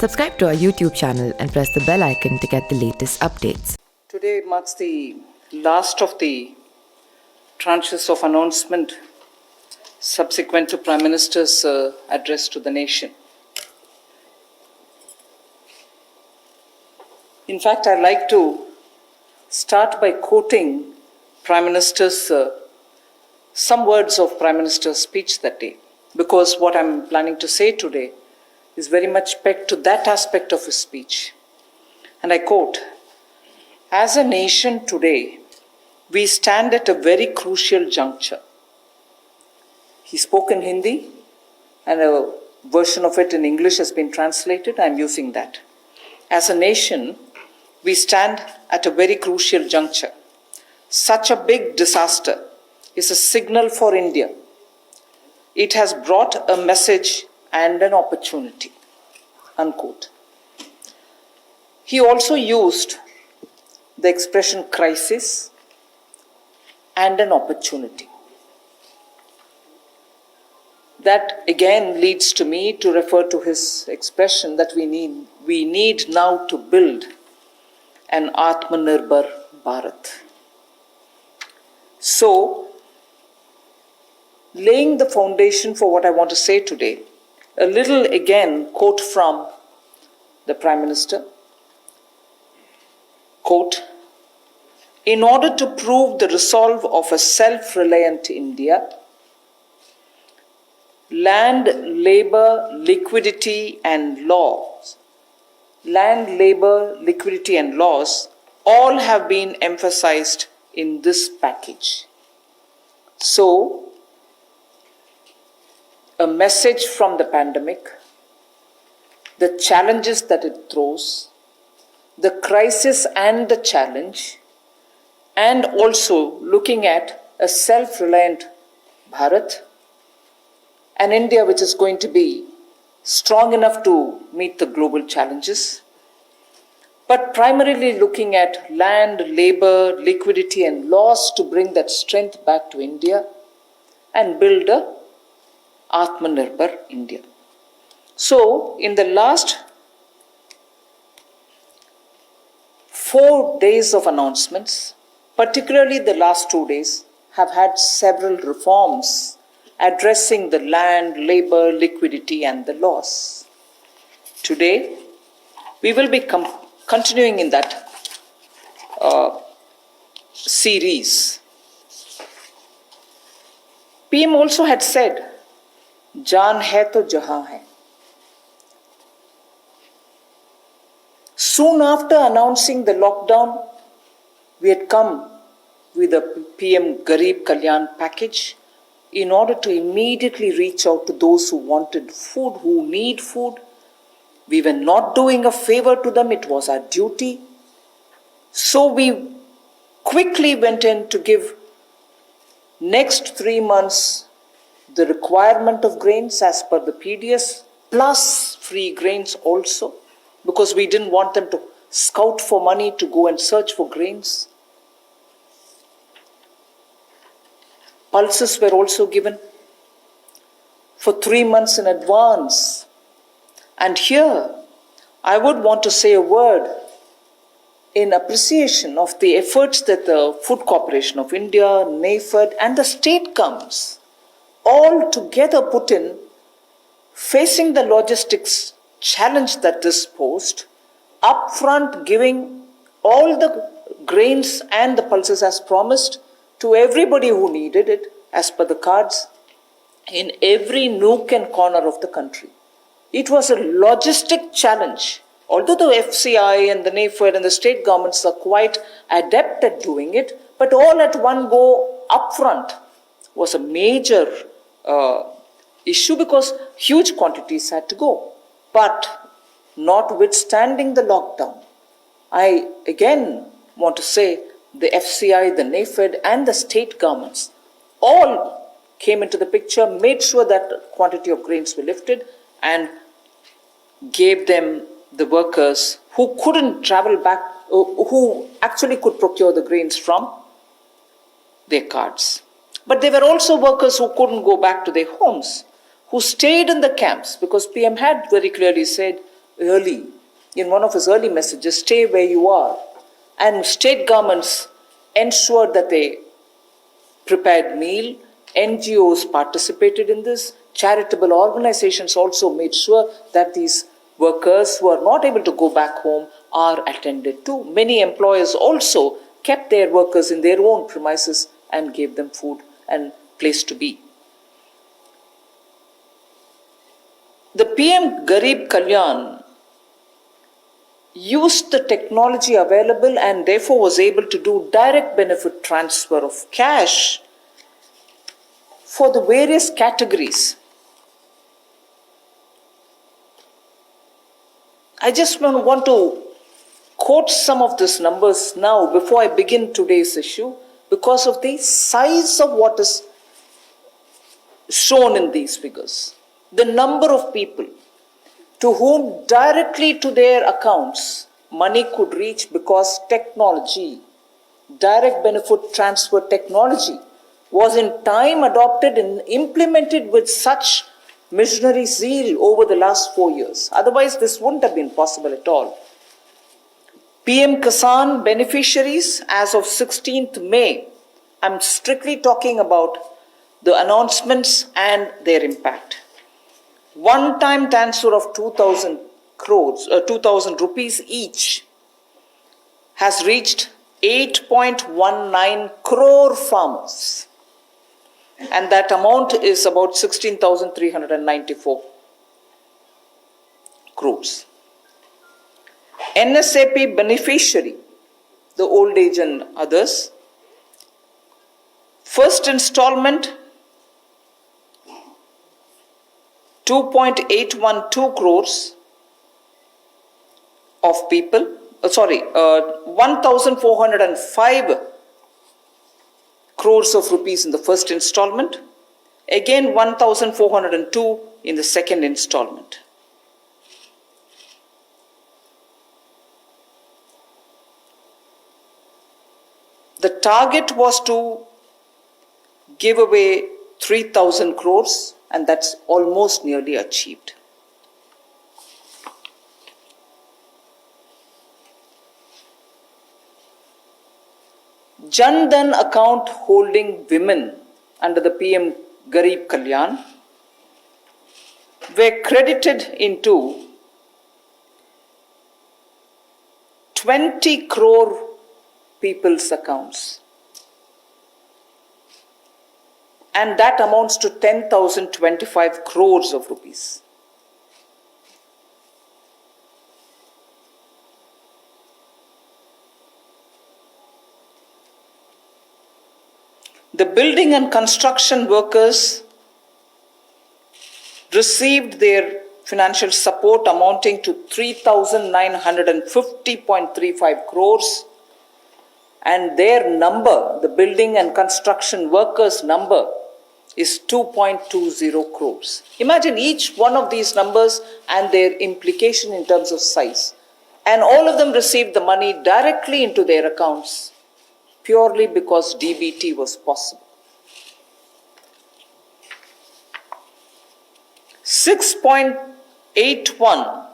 Subscribe to our YouTube channel and press the bell icon to get the latest updates. Today marks the last of the tranches of announcement subsequent to Prime Minister's address to the nation. In fact, I'd like to start by quoting Prime Minister's some words of Prime Minister's speech that day, because what I'm planning to say today is very much pegged to that aspect of his speech. And I quote, "As a nation today, we stand at a very crucial juncture." He spoke in Hindi, and a version of it in English has been translated. I'm using that. As a nation, we stand at a very crucial juncture. Such a big disaster is a signal for India. It has brought a message and an opportunity, unquote. He also used the expression crisis and an opportunity. That again leads to me to refer to his expression that we need now to build an Atmanirbhar Bharat. So, laying the foundation for what I want to say today, a little again quote from the Prime Minister. Quote, "In order to prove the resolve of a self-reliant India, land, labor, liquidity and laws all have been emphasized in this package." So, a message from the pandemic, the challenges that it throws, the crisis and the challenge, and also looking at a self-reliant Bharat, an India which is going to be strong enough to meet the global challenges, but primarily looking at land, labor, liquidity and laws to bring that strength back to India and build a Atmanirbhar India. So, in the last 4 days of announcements, particularly the last 2 days, have had several reforms addressing the land, labor, liquidity and the laws. Today, we will be continuing in that series. PM also had said, "Jaan hai to jahan hai." Soon after announcing the lockdown, we had come with a PM Garib Kalyan package in order to immediately reach out to those who wanted food, who need food. We were not doing a favor to them, it was our duty. So we quickly went in to give next 3 months the requirement of grains as per the PDS, plus free grains also, because we didn't want them to scout for money to go and search for grains. Pulses were also given for 3 months in advance. And here, I would want to say a word in appreciation of the efforts that the Food Corporation of India, NAFED and the state governments all together put in, facing the logistics challenge that this posed, upfront giving all the grains and the pulses as promised to everybody who needed it as per the cards in every nook and corner of the country. It was a logistic challenge. Although the FCI and the NAFED and the state governments are quite adept at doing it, but all at one go upfront was a major issue because huge quantities had to go. But notwithstanding the lockdown, I again want to say the FCI, the NAFED and the state governments all came into the picture, made sure that the quantity of grains were lifted and gave them the workers who couldn't travel back, who actually could procure the grains from their cards. But there were also workers who couldn't go back to their homes, who stayed in the camps because PM had very clearly said in one of his early messages, stay where you are. And state governments ensured that they prepared meal, NGOs participated in this, charitable organizations also made sure that these workers who are not able to go back home are attended to. Many employers also kept their workers in their own premises and gave them food and place to be. The PM Garib Kalyan used the technology available and therefore was able to do direct benefit transfer of cash for the various categories. I just want to quote some of these numbers now before I begin today's issue because of the size of what is shown in these figures. The number of people to whom directly to their accounts money could reach because technology, direct benefit transfer technology, was in time adopted and implemented with such missionary zeal over the last 4 years. Otherwise, this wouldn't have been possible at all. PM Kisan beneficiaries as of 16th May, I'm strictly talking about the announcements and their impact. One-time transfer of 2,000 rupees each has reached 8.19 crore farmers. And that amount is about 16,394 crores. NSAP beneficiary, the old age and others, first installment 2.812 crores of people, 1,405 crores of rupees in the first installment, again 1,402 in the second installment. The target was to give away 3,000 crores, and that's almost nearly achieved. Jan Dhan account holding women under the PM Garib Kalyan were credited into 20 crore people's accounts. And that amounts to 10,025 crores of rupees. The building and construction workers received their financial support amounting to 3,950.35 crores, and their number, the building and construction workers' number, is 2.20 crores. Imagine each one of these numbers and their implication in terms of size. And all of them received the money directly into their accounts purely because DBT was possible. 6.81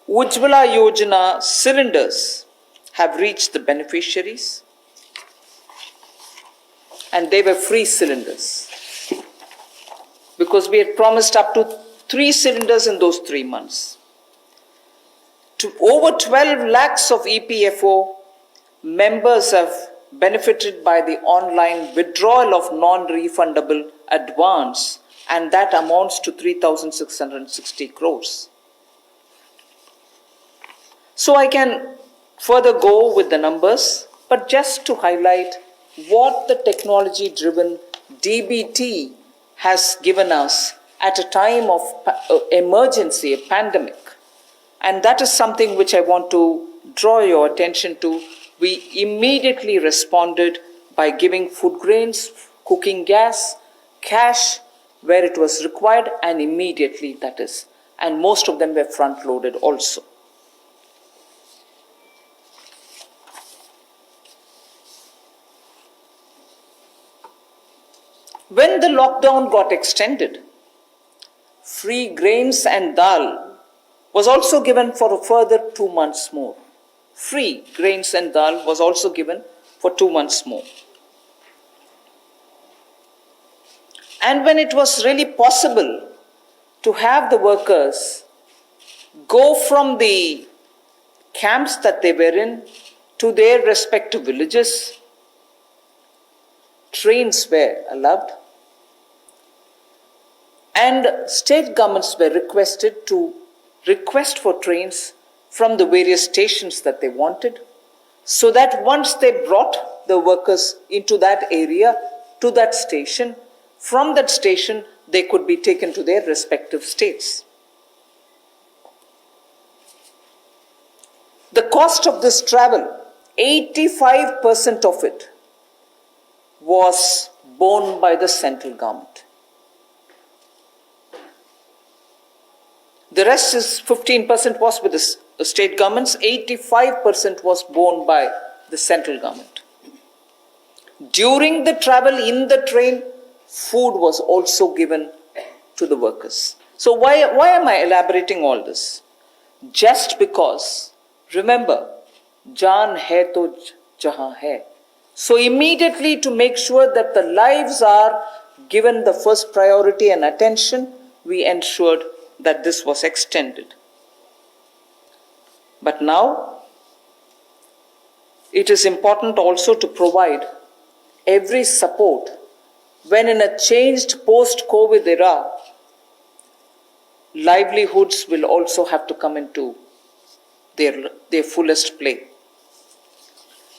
Ujjwala Yojana cylinders have reached the beneficiaries, and they were free cylinders because we had promised up to 3 cylinders in those 3 months. To over 12 lakhs of EPFO members have benefited by the online withdrawal of non-refundable advance, and that amounts to 3,660 crores. So I can further go with the numbers, but just to highlight what the technology-driven DBT has given us at a time of emergency, a pandemic. And that is something which I want to draw your attention to. We immediately responded by giving food grains, cooking gas, cash where it was required, and immediately that is. And most of them were front-loaded also. When the lockdown got extended, free grains and dal was also given for a further 2 months more. Free grains and dal was also given for 2 months more. And when it was really possible to have the workers go from the camps that they were in to their respective villages, trains were allowed, and state governments were requested to request for trains from the various stations that they wanted, so that once they brought the workers into that area, to that station, from that station they could be taken to their respective states. The cost of this travel, 85% of it was borne by the central government. The rest is 15% was with the state governments, 85% was borne by the central government. During the travel in the train, food was also given to the workers. So why am I elaborating all this? Just because, remember, jaan hai to jahan hai. So immediately, to make sure that the lives are given the first priority and attention, we ensured that this was extended. But now, it is important also to provide every support when in a changed post-COVID era, livelihoods will also have to come into their fullest play.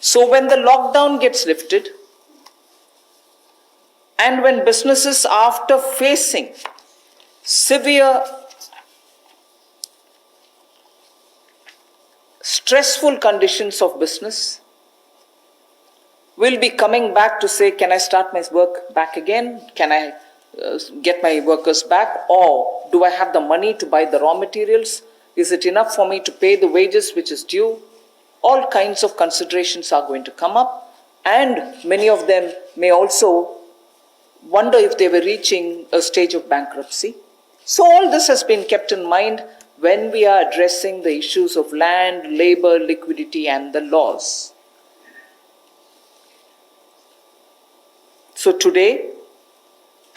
So when the lockdown gets lifted, and when businesses, after facing severe, stressful conditions of business, will be coming back to say, can I start my work back again? Can I get my workers back? Or do I have the money to buy the raw materials? Is it enough for me to pay the wages which is due? All kinds of considerations are going to come up, and many of them may also wonder if they were reaching a stage of bankruptcy. So all this has been kept in mind when we are addressing the issues of land, labor, liquidity, and the laws. So today,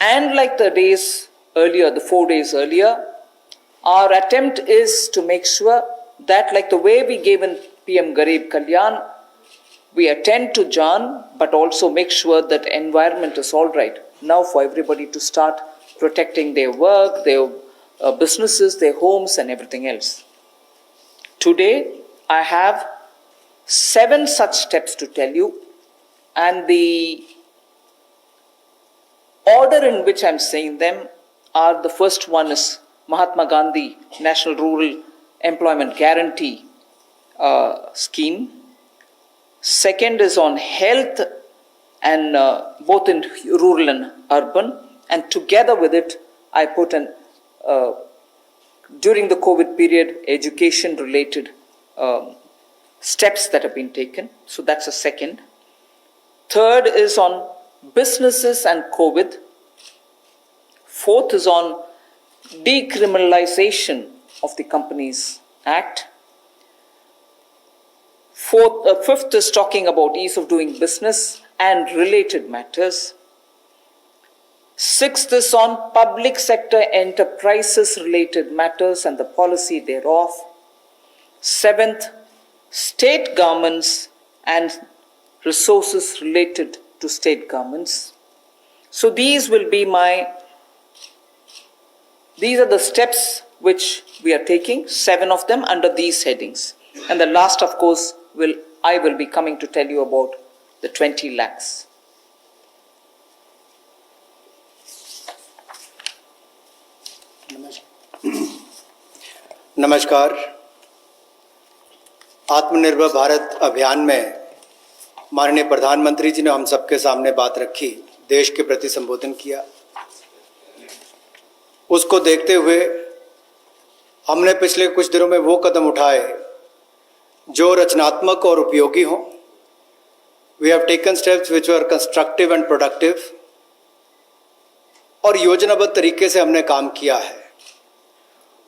and like the days earlier, the 4 days earlier, our attempt is to make sure that, like the way we gave in PM Garib Kalyan, we attend to Jaan, but also make sure that environment is all right now for everybody to start protecting their work, their businesses, their homes, and everything else. Today, I have 7 such steps to tell you, and the order in which I'm saying them are: the first one is Mahatma Gandhi National Rural Employment Guarantee Scheme. Second is on health, and both in rural and urban. And together with it, I put an during the COVID period, education-related steps that have been taken. So that's a second. Third is on businesses and COVID. Fourth is on decriminalization of the Companies Act. Fifth is talking about ease of doing business and related matters. Sixth is on public sector enterprises related matters and the policy thereof. Seventh, state governments and resources related to state governments. So these are the steps which we are taking, 7 of them under these headings. And the last, of course, I will be coming to tell you about the 20 lakhs. नमस्कार। आत्मनिर्भर भारत अभियान में माननीय प्रधानमंत्री जी ने हम सबके सामने बात रखी, देश के प्रति संबोधन किया। उसको देखते हुए हमने पिछले कुछ दिनों में वो कदम उठाए जो रचनात्मक और उपयोगी हों। We have taken steps which were constructive and productive, और योजनाबद्ध तरीके से हमने काम किया है।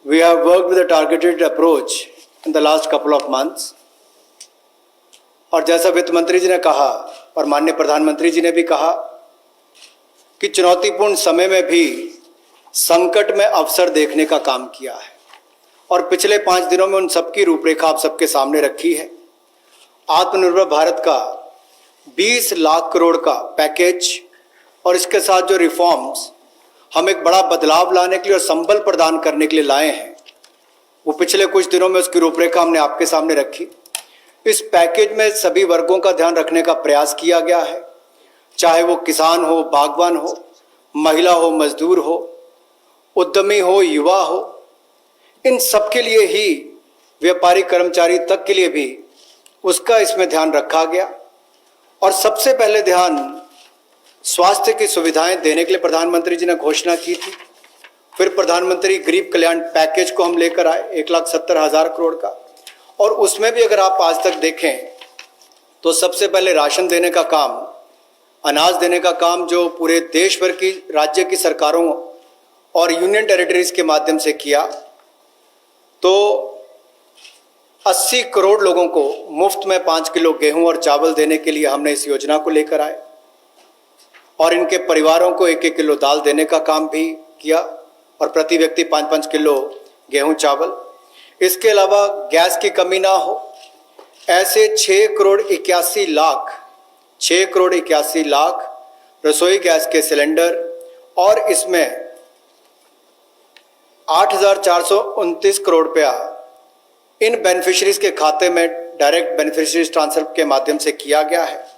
We have worked with a targeted approach in the last couple of months. और जैसा वित्त मंत्री जी ने कहा और माननीय प्रधानमंत्री जी ने भी कहा कि चुनौतीपूर्ण समय में भी संकट में अवसर देखने का काम किया है और पिछले 5 दिनों में उन सबकी रूपरेखा आप सबके सामने रखी है। आत्मनिर्भर भारत का 20 लाख करोड़ का पैकेज और इसके साथ जो रिफॉर्म्स हम एक बड़ा बदलाव लाने के लिए और संबल प्रदान करने के लिए लाए हैं, वो पिछले कुछ दिनों में उसकी रूपरेखा हमने आपके सामने रखी। इस पैकेज में सभी वर्गों का ध्यान रखने का प्रयास किया गया है, चाहे वो किसान हो, बागवान हो, महिला हो, मजदूर हो, उद्यमी हो, युवा हो, इन सबके लिए ही, व्यापारी कर्मचारी तक के लिए भी उसका इसमें ध्यान रखा गया। और सबसे पहले ध्यान स्वास्थ्य की सुविधाएं देने के लिए प्रधानमंत्री जी ने घोषणा की थी। फिर प्रधानमंत्री गरीब कल्याण पैकेज को हम लेकर आए 1,70,000 करोड़ का, और उसमें भी अगर आप आज तक देखें तो सबसे पहले राशन देने का काम, अनाज देने का काम जो पूरे देश भर की राज्य की सरकारों और यूनियन टेरिटरीज के माध्यम से किया, तो 80 करोड़ लोगों को मुफ्त में 5 किलो गेहूं और चावल देने के लिए हमने इस योजना को लेकर आए और इनके परिवारों को 1-1 किलो दाल देने का काम भी किया और प्रति व्यक्ति 5-5 किलो गेहूं चावल। इसके अलावा गैस की कमी ना हो, ऐसे 6 करोड़ 81 लाख रसोई गैस के सिलेंडर और इसमें 8,429 करोड़ रुपया इन बेनिफिशरीज के खाते में डायरेक्ट बेनिफिशरीज ट्रांसफर के माध्यम से किया गया है।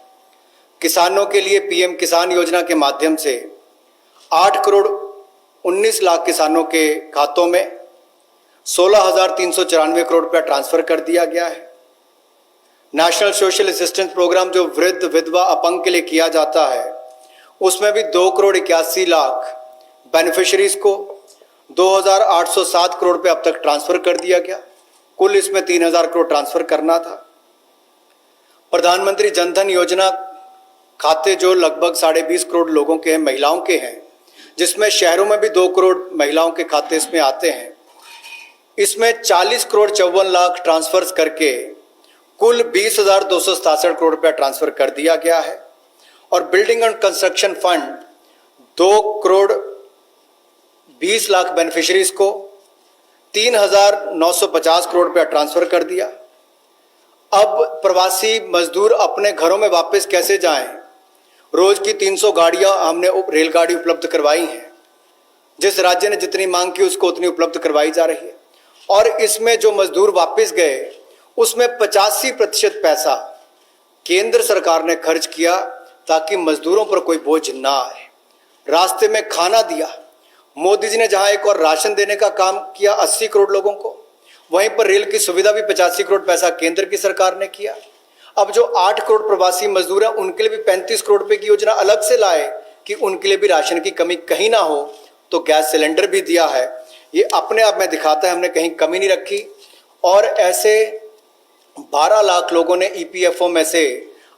किसानों के लिए पीएम किसान योजना के माध्यम से 8 करोड़ 19 लाख किसानों के खातों में 16,394 करोड़ रुपया ट्रांसफर कर दिया गया है। नेशनल सोशल असिस्टेंस प्रोग्राम जो वृद्ध, विधवा, अपंग के लिए किया जाता है, उसमें भी 2 करोड़ 81 लाख बेनिफिशरीज को 2,807 करोड़ रुपये अब तक ट्रांसफर कर दिया गया। कुल इसमें 3,000 करोड़ ट्रांसफर करना था। प्रधानमंत्री जनधन योजना खाते जो लगभग 20.5 करोड़ लोगों के हैं, महिलाओं के हैं, जिसमें शहरों में भी 2 करोड़ महिलाओं के खाते इसमें आते हैं, इसमें 40 करोड़ 54 लाख ट्रांसफर्स करके कुल 20,267 करोड़ रुपया ट्रांसफर कर दिया गया है। और building and construction fund 2 crore 20 lakh beneficiaries को 3,950 करोड़ रुपया ट्रांसफर कर दिया। अब प्रवासी मजदूर अपने घरों में वापस कैसे जाएं? रोज की 300 गाड़ियां हमने रेलगाड़ी उपलब्ध करवाई हैं। जिस राज्य ने जितनी मांग की उसको उतनी उपलब्ध करवाई जा रही है। और इसमें जो मजदूर वापस गए उसमें 85% पैसा केंद्र सरकार ने खर्च किया ताकि मजदूरों पर कोई बोझ ना आए। रास्ते में खाना दिया। मोदी जी ने जहां एक और राशन देने का काम किया 80 करोड़ लोगों को, वहीं पर रेल की सुविधा भी 85 करोड़ पैसा केंद्र की सरकार ने किया। अब जो 8 करोड़ प्रवासी मजदूर हैं उनके लिए भी 35 करोड़ रुपए की योजना अलग से लाए कि उनके लिए भी राशन की कमी कहीं ना हो। तो गैस सिलेंडर भी दिया है। ये अपने आप में दिखाता है हमने कहीं कमी नहीं रखी। और ऐसे 12 लाख लोगों ने ईपीएफओ में से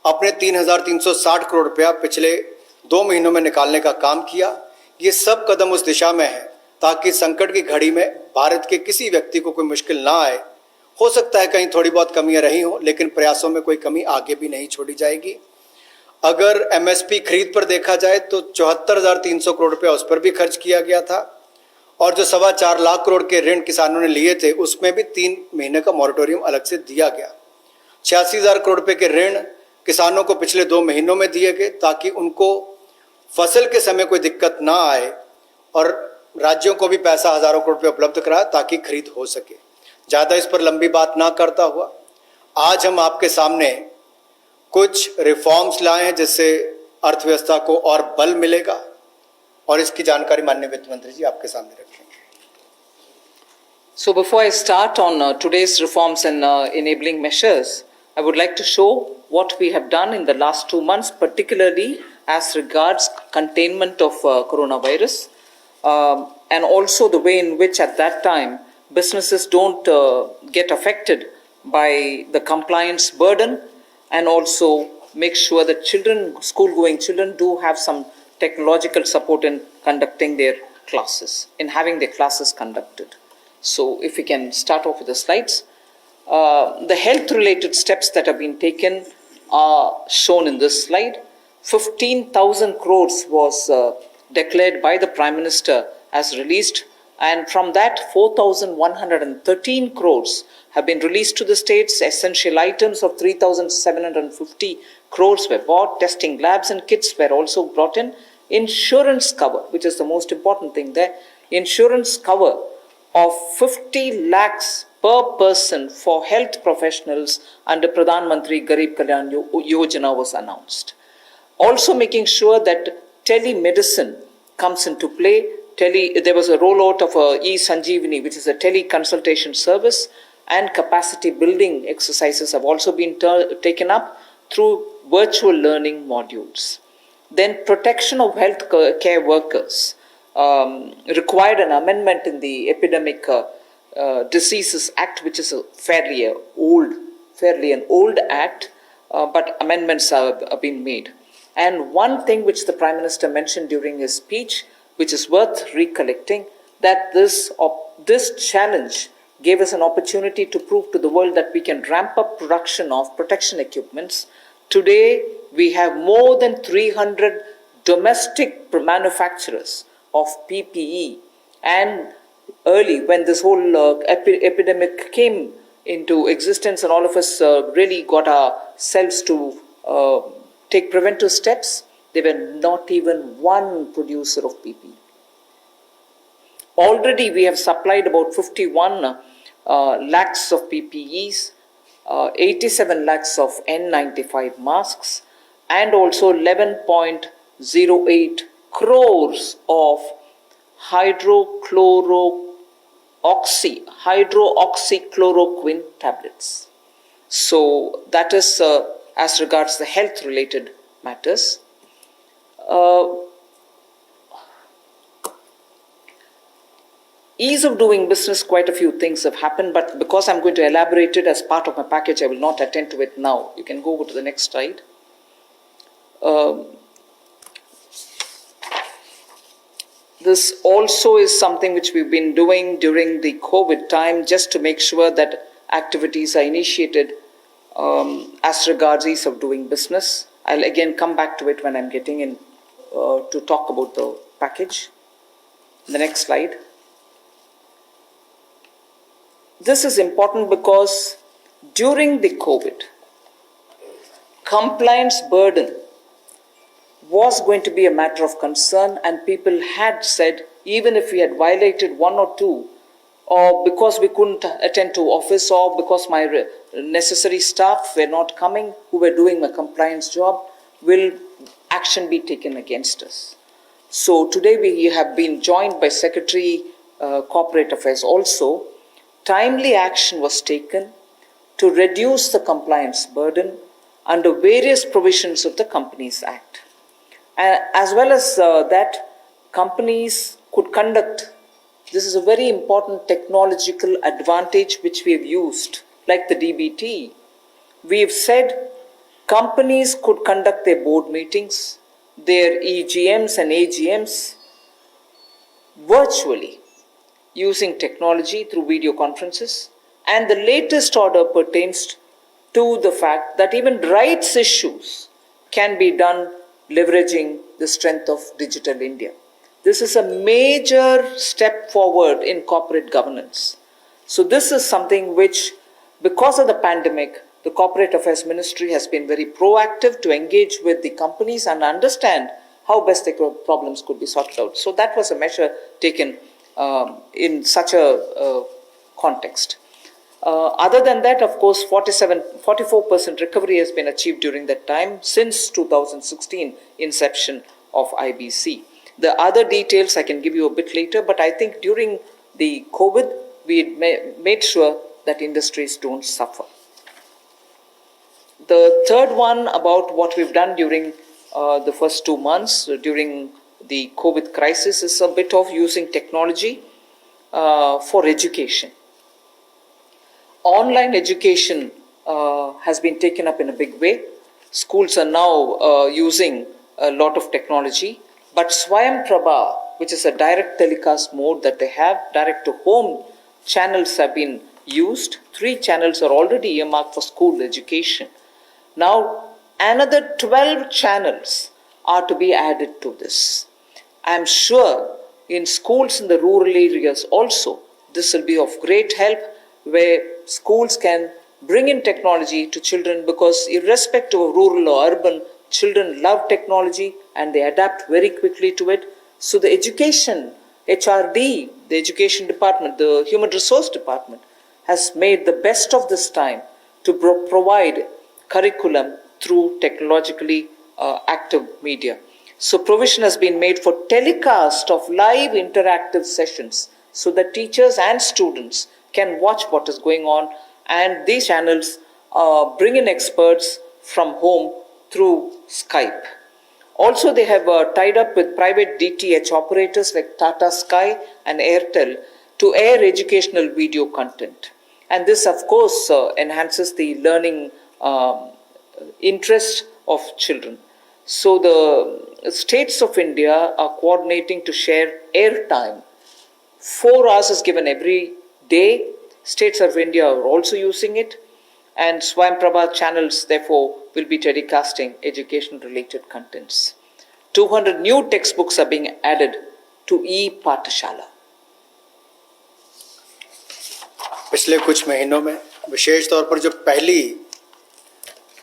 अपने 3,360 करोड़ रुपया पिछले 2 महीनों में निकालने का काम किया। ये सब कदम उस दिशा में है ताकि संकट की घड़ी में भारत के किसी व्यक्ति को कोई मुश्किल ना आए। हो सकता है कहीं थोड़ी बहुत कमियां रही हो, लेकिन प्रयासों में कोई कमी आगे भी नहीं छोड़ी जाएगी। अगर एमएसपी खरीद पर देखा जाए तो 74,300 करोड़ रुपया उस पर भी खर्च किया गया था। और जो 4.25 लाख करोड़ के ऋण किसानों ने लिए थे उसमें भी 3 महीने का मॉरेटोरियम अलग से दिया गया। 86,000 करोड़ रुपए के ऋण किसानों को पिछले 2 महीनों में दिए गए ताकि उनको फसल के समय कोई दिक्कत ना आए। और राज्यों को भी पैसा हजारों करोड़ रुपये उपलब्ध कराया ताकि खरीद हो सके। ज़्यादा इस पर लंबी बात ना करता हुआ आज हम आपके सामने कुछ रिफॉर्म्स लाए हैं जिससे अर्थव्यवस्था को और बल मिलेगा। और इसकी जानकारी माननीय वित्त मंत्री जी आपके सामने रखेंगे। So before I start on today's reforms and enabling measures, I would like to show what we have done in the last 2 months, particularly as regards containment of coronavirus, and also the way in which at that time businesses don't get affected by the compliance burden, and also make sure that school-going children do have some technological support in conducting their classes, in having their classes conducted. So if we can start off with the slides. The health-related steps that have been taken are shown in this slide. 15,000 crores was declared by the Prime Minister as released, and from that 4,113 crores have been released to the states. Essential items of 3,750 crores were bought. Testing labs and kits were also brought in. Insurance cover, which is the most important thing there, insurance cover of 50 lakhs per person for health professionals under Pradhan Mantri Garib Kalyan Yojana was announced. Also making sure that telemedicine comes into play. There was a rollout of e-Sanjeevani, which is a teleconsultation service, and capacity building exercises have also been taken up through virtual learning modules. Then protection of health care workers required an amendment in the Epidemic Diseases Act, which is a fairly an old act, but amendments have been made. And one thing which the Prime Minister mentioned during his speech, which is worth recollecting, that this challenge gave us an opportunity to prove to the world that we can ramp up production of protection equipments. Today, we have more than 300 domestic manufacturers of PPE, and early when this whole epidemic came into existence and all of us really got ourselves to take preventive steps, there were not even one producer of PPE. Already we have supplied about 51 lakhs of PPEs, 87 lakhs of N95 masks, and also 11.08 crores of hydroxychloroquine tablets. So that is as regards the health-related matters. Ease of doing business, quite a few things have happened, but because I'm going to elaborate it as part of my package, I will not attend to it now. You can go over to the next slide. This also is something which we've been doing during the COVID time, just to make sure that activities are initiated as regards ease of doing business. I'll again come back to it when I'm getting in to talk about the package. The next slide. This is important because during the COVID, compliance burden was going to be a matter of concern, and people had said, even if we had violated one or two, or because we couldn't attend to office, or because my necessary staff were not coming who were doing my compliance job, will action be taken against us. So today we have been joined by Secretary Corporate Affairs also. Timely action was taken to reduce the compliance burden under various provisions of the Companies Act. As well as that, companies could conduct, this is a very important technological advantage which we have used, like the DBT. We have said companies could conduct their board meetings, their EGMs and AGMs virtually using technology through video conferences. And the latest order pertains to the fact that even rights issues can be done leveraging the strength of Digital India. This is a major step forward in corporate governance. So this is something which, because of the pandemic, the Corporate Affairs Ministry has been very proactive to engage with the companies and understand how best their problems could be sorted out. So that was a measure taken in such a context. Other than that, of course, 44% recovery has been achieved during that time since 2016 inception of IBC. The other details I can give you a bit later, but I think during the COVID, we made sure that industries don't suffer. The third one about what we've done during the first 2 months during the COVID crisis is a bit of using technology for education. Online education has been taken up in a big way. Schools are now using a lot of technology, but Swayam Prabha, which is a direct telecast mode that they have, direct to home channels have been used. 3 channels are already earmarked for school education. Now, another 12 channels are to be added to this. I am sure in schools in the rural areas also, this will be of great help, where schools can bring in technology to children, because irrespective of rural or urban, children love technology and they adapt very quickly to it. So the education, HRD, the education department, the human resource department, has made the best of this time to provide curriculum through technologically active media. So provision has been made for telecast of live interactive sessions so that teachers and students can watch what is going on, and these channels bring in experts from home through Skype. Also, they have tied up with private DTH operators like Tata Sky and Airtel to air educational video content. And this, of course, enhances the learning interest of children. So the states of India are coordinating to share airtime. 4 hours is given every day. States of India are also using it. And Swayamprabha channels, therefore, will be telecasting education-related contents. 200 new textbooks are being added to e-Pathshala. पिछले कुछ महीनों में विशेष तौर पर जो पहली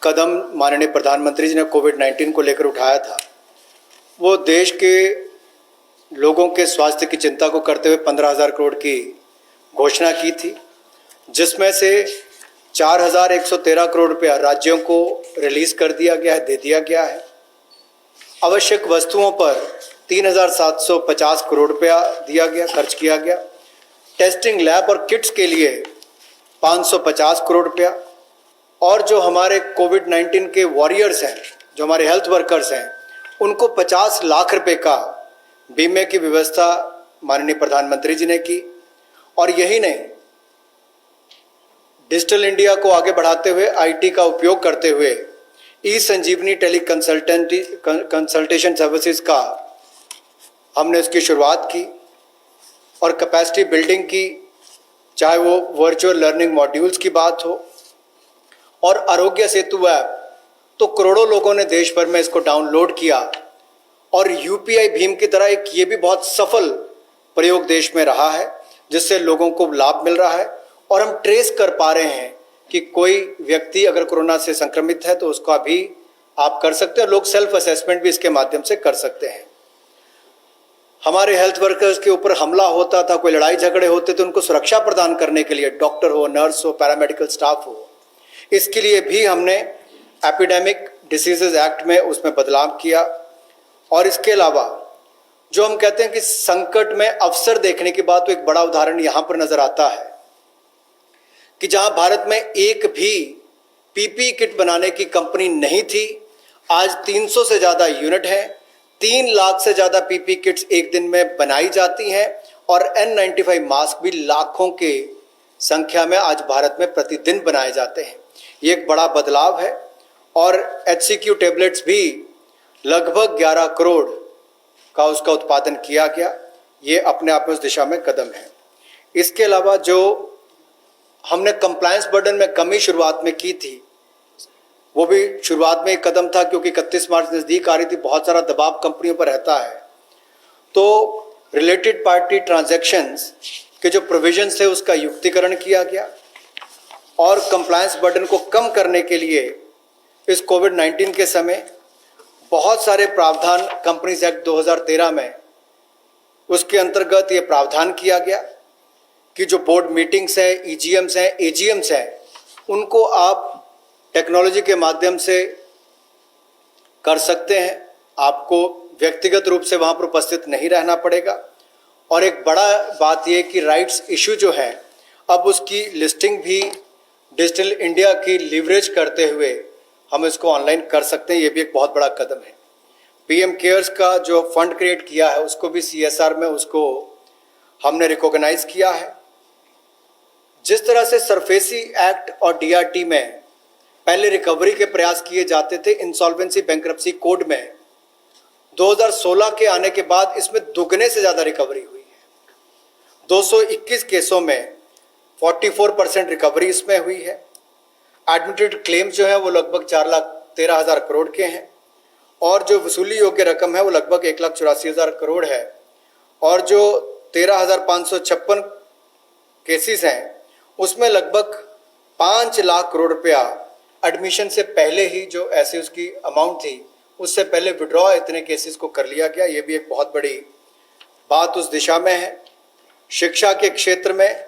कदम माननीय प्रधानमंत्री जी ने कोविड-19 को लेकर उठाया था, वो देश के लोगों के स्वास्थ्य की चिंता को करते हुए 15,000 करोड़ की घोषणा की थी, जिसमें से 4,113 करोड़ रुपया राज्यों को रिलीज कर दिया गया है, दे दिया गया है। आवश्यक वस्तुओं पर 3,750 करोड़ रुपया दिया गया, खर्च किया गया। टेस्टिंग लैब और किट्स के लिए 550 करोड़ रुपया, और जो हमारे कोविड-19 के वॉरियर्स हैं, जो हमारे हेल्थ वर्कर्स हैं, उनको 50 लाख रुपए का बीमे की व्यवस्था माननीय प्रधानमंत्री जी ने की। और यही नहीं, डिजिटल इंडिया को आगे बढ़ाते हुए आईटी का उपयोग करते हुए ई संजीवनी टेली कंसल्टेशन सर्विसेज का हमने उसकी शुरुआत की और कैपेसिटी बिल्डिंग की, चाहे वो वर्चुअल लर्निंग मॉड्यूल्स की बात हो और आरोग्य सेतु ऐप, तो करोड़ों लोगों ने देश भर में इसको डाउनलोड किया। और यूपीआई भीम की तरह एक ये भी बहुत सफल प्रयोग देश में रहा है, जिससे लोगों को लाभ मिल रहा है। और हम ट्रेस कर पा रहे हैं कि कोई व्यक्ति अगर कोरोना से संक्रमित है तो उसका भी आप कर सकते हैं, लोग सेल्फ असेसमेंट भी इसके माध्यम से कर सकते हैं। हमारे हेल्थ वर्कर्स के ऊपर हमला होता था, कोई लड़ाई झगड़े होते थे, उनको सुरक्षा प्रदान करने के लिए डॉक्टर हो, नर्स हो, पैरामेडिकल स्टाफ हो, इसके लिए भी हमने एपिडेमिक डिसीजेज एक्ट में उसमें बदलाव किया। और इसके अलावा जो हम कहते हैं कि संकट में अवसर देखने की बात, तो एक बड़ा उदाहरण यहाँ पर नजर आता है कि जहां भारत में एक भी पीपी किट बनाने की कंपनी नहीं थी, आज 300 से ज्यादा यूनिट हैं, 3 लाख से ज्यादा पीपी किट्स एक दिन में बनाई जाती हैं और N95 मास्क भी लाखों के संख्या में आज भारत में प्रतिदिन बनाए जाते हैं। ये एक बड़ा बदलाव है। और HCQ टेबलेट्स भी लगभग 11 करोड़ का उसका उत्पादन किया गया। ये अपने आप में उस दिशा में कदम है। इसके अलावा जो हमने कंप्लायंस बर्डन में कमी शुरुआत में की थी, वो भी शुरुआत में एक कदम था, क्योंकि 31 मार्च नज़दीक आ रही थी, बहुत सारा दबाव कंपनियों पर रहता है। तो रिलेटेड पार्टी ट्रांजैक्शंस के जो प्रोविजंस थे उसका युक्तिकरण किया गया और कंप्लायंस बर्डन को कम करने के लिए इस कोविड-19 के समय बहुत सारे प्रावधान कंपनीज एक्ट 2013 में उसके अंतर्गत ये प्रावधान किया गया कि जो बोर्ड मीटिंग्स हैं, EGMs हैं, AGMs हैं, उनको आप टेक्नोलॉजी के माध्यम से कर सकते हैं। आपको व्यक्तिगत रूप से वहाँ पर उपस्थित नहीं रहना पड़ेगा। और एक बड़ा बात यह कि राइट्स इशू जो है, अब उसकी लिस्टिंग भी डिजिटल इंडिया की लीवरेज करते हुए हम इसको ऑनलाइन कर सकते हैं। ये भी एक बहुत बड़ा कदम है। PM केयर्स का जो फंड क्रिएट किया है उसको भी CSR में उसको हमने रिकॉग्नाइज किया है। जिस तरह से सरफेसी एक्ट और DRT में पहले रिकवरी के प्रयास किए जाते थे, इंसॉल्वेंसी बैंक्रप्सी कोड में 2016 के आने के बाद इसमें दुगने से ज़्यादा रिकवरी हुई है। 221 केसों में 44% रिकवरी इसमें हुई है। एडमिटेड क्लेम्स जो है वो लगभग 4,13,000 करोड़ के हैं और जो वसूली योग्य रकम है वो लगभग 1,84,000 करोड़ है और जो 13,556 केसेस हैं उसमें लगभग 5 लाख करोड़ रुपया एडमिशन से पहले ही जो ऐसे उसकी अमाउंट थी उससे पहले विड्रॉ इतने केसेस को कर लिया गया। ये भी एक बहुत बड़ी बात उस दिशा में है। शिक्षा के क्षेत्र में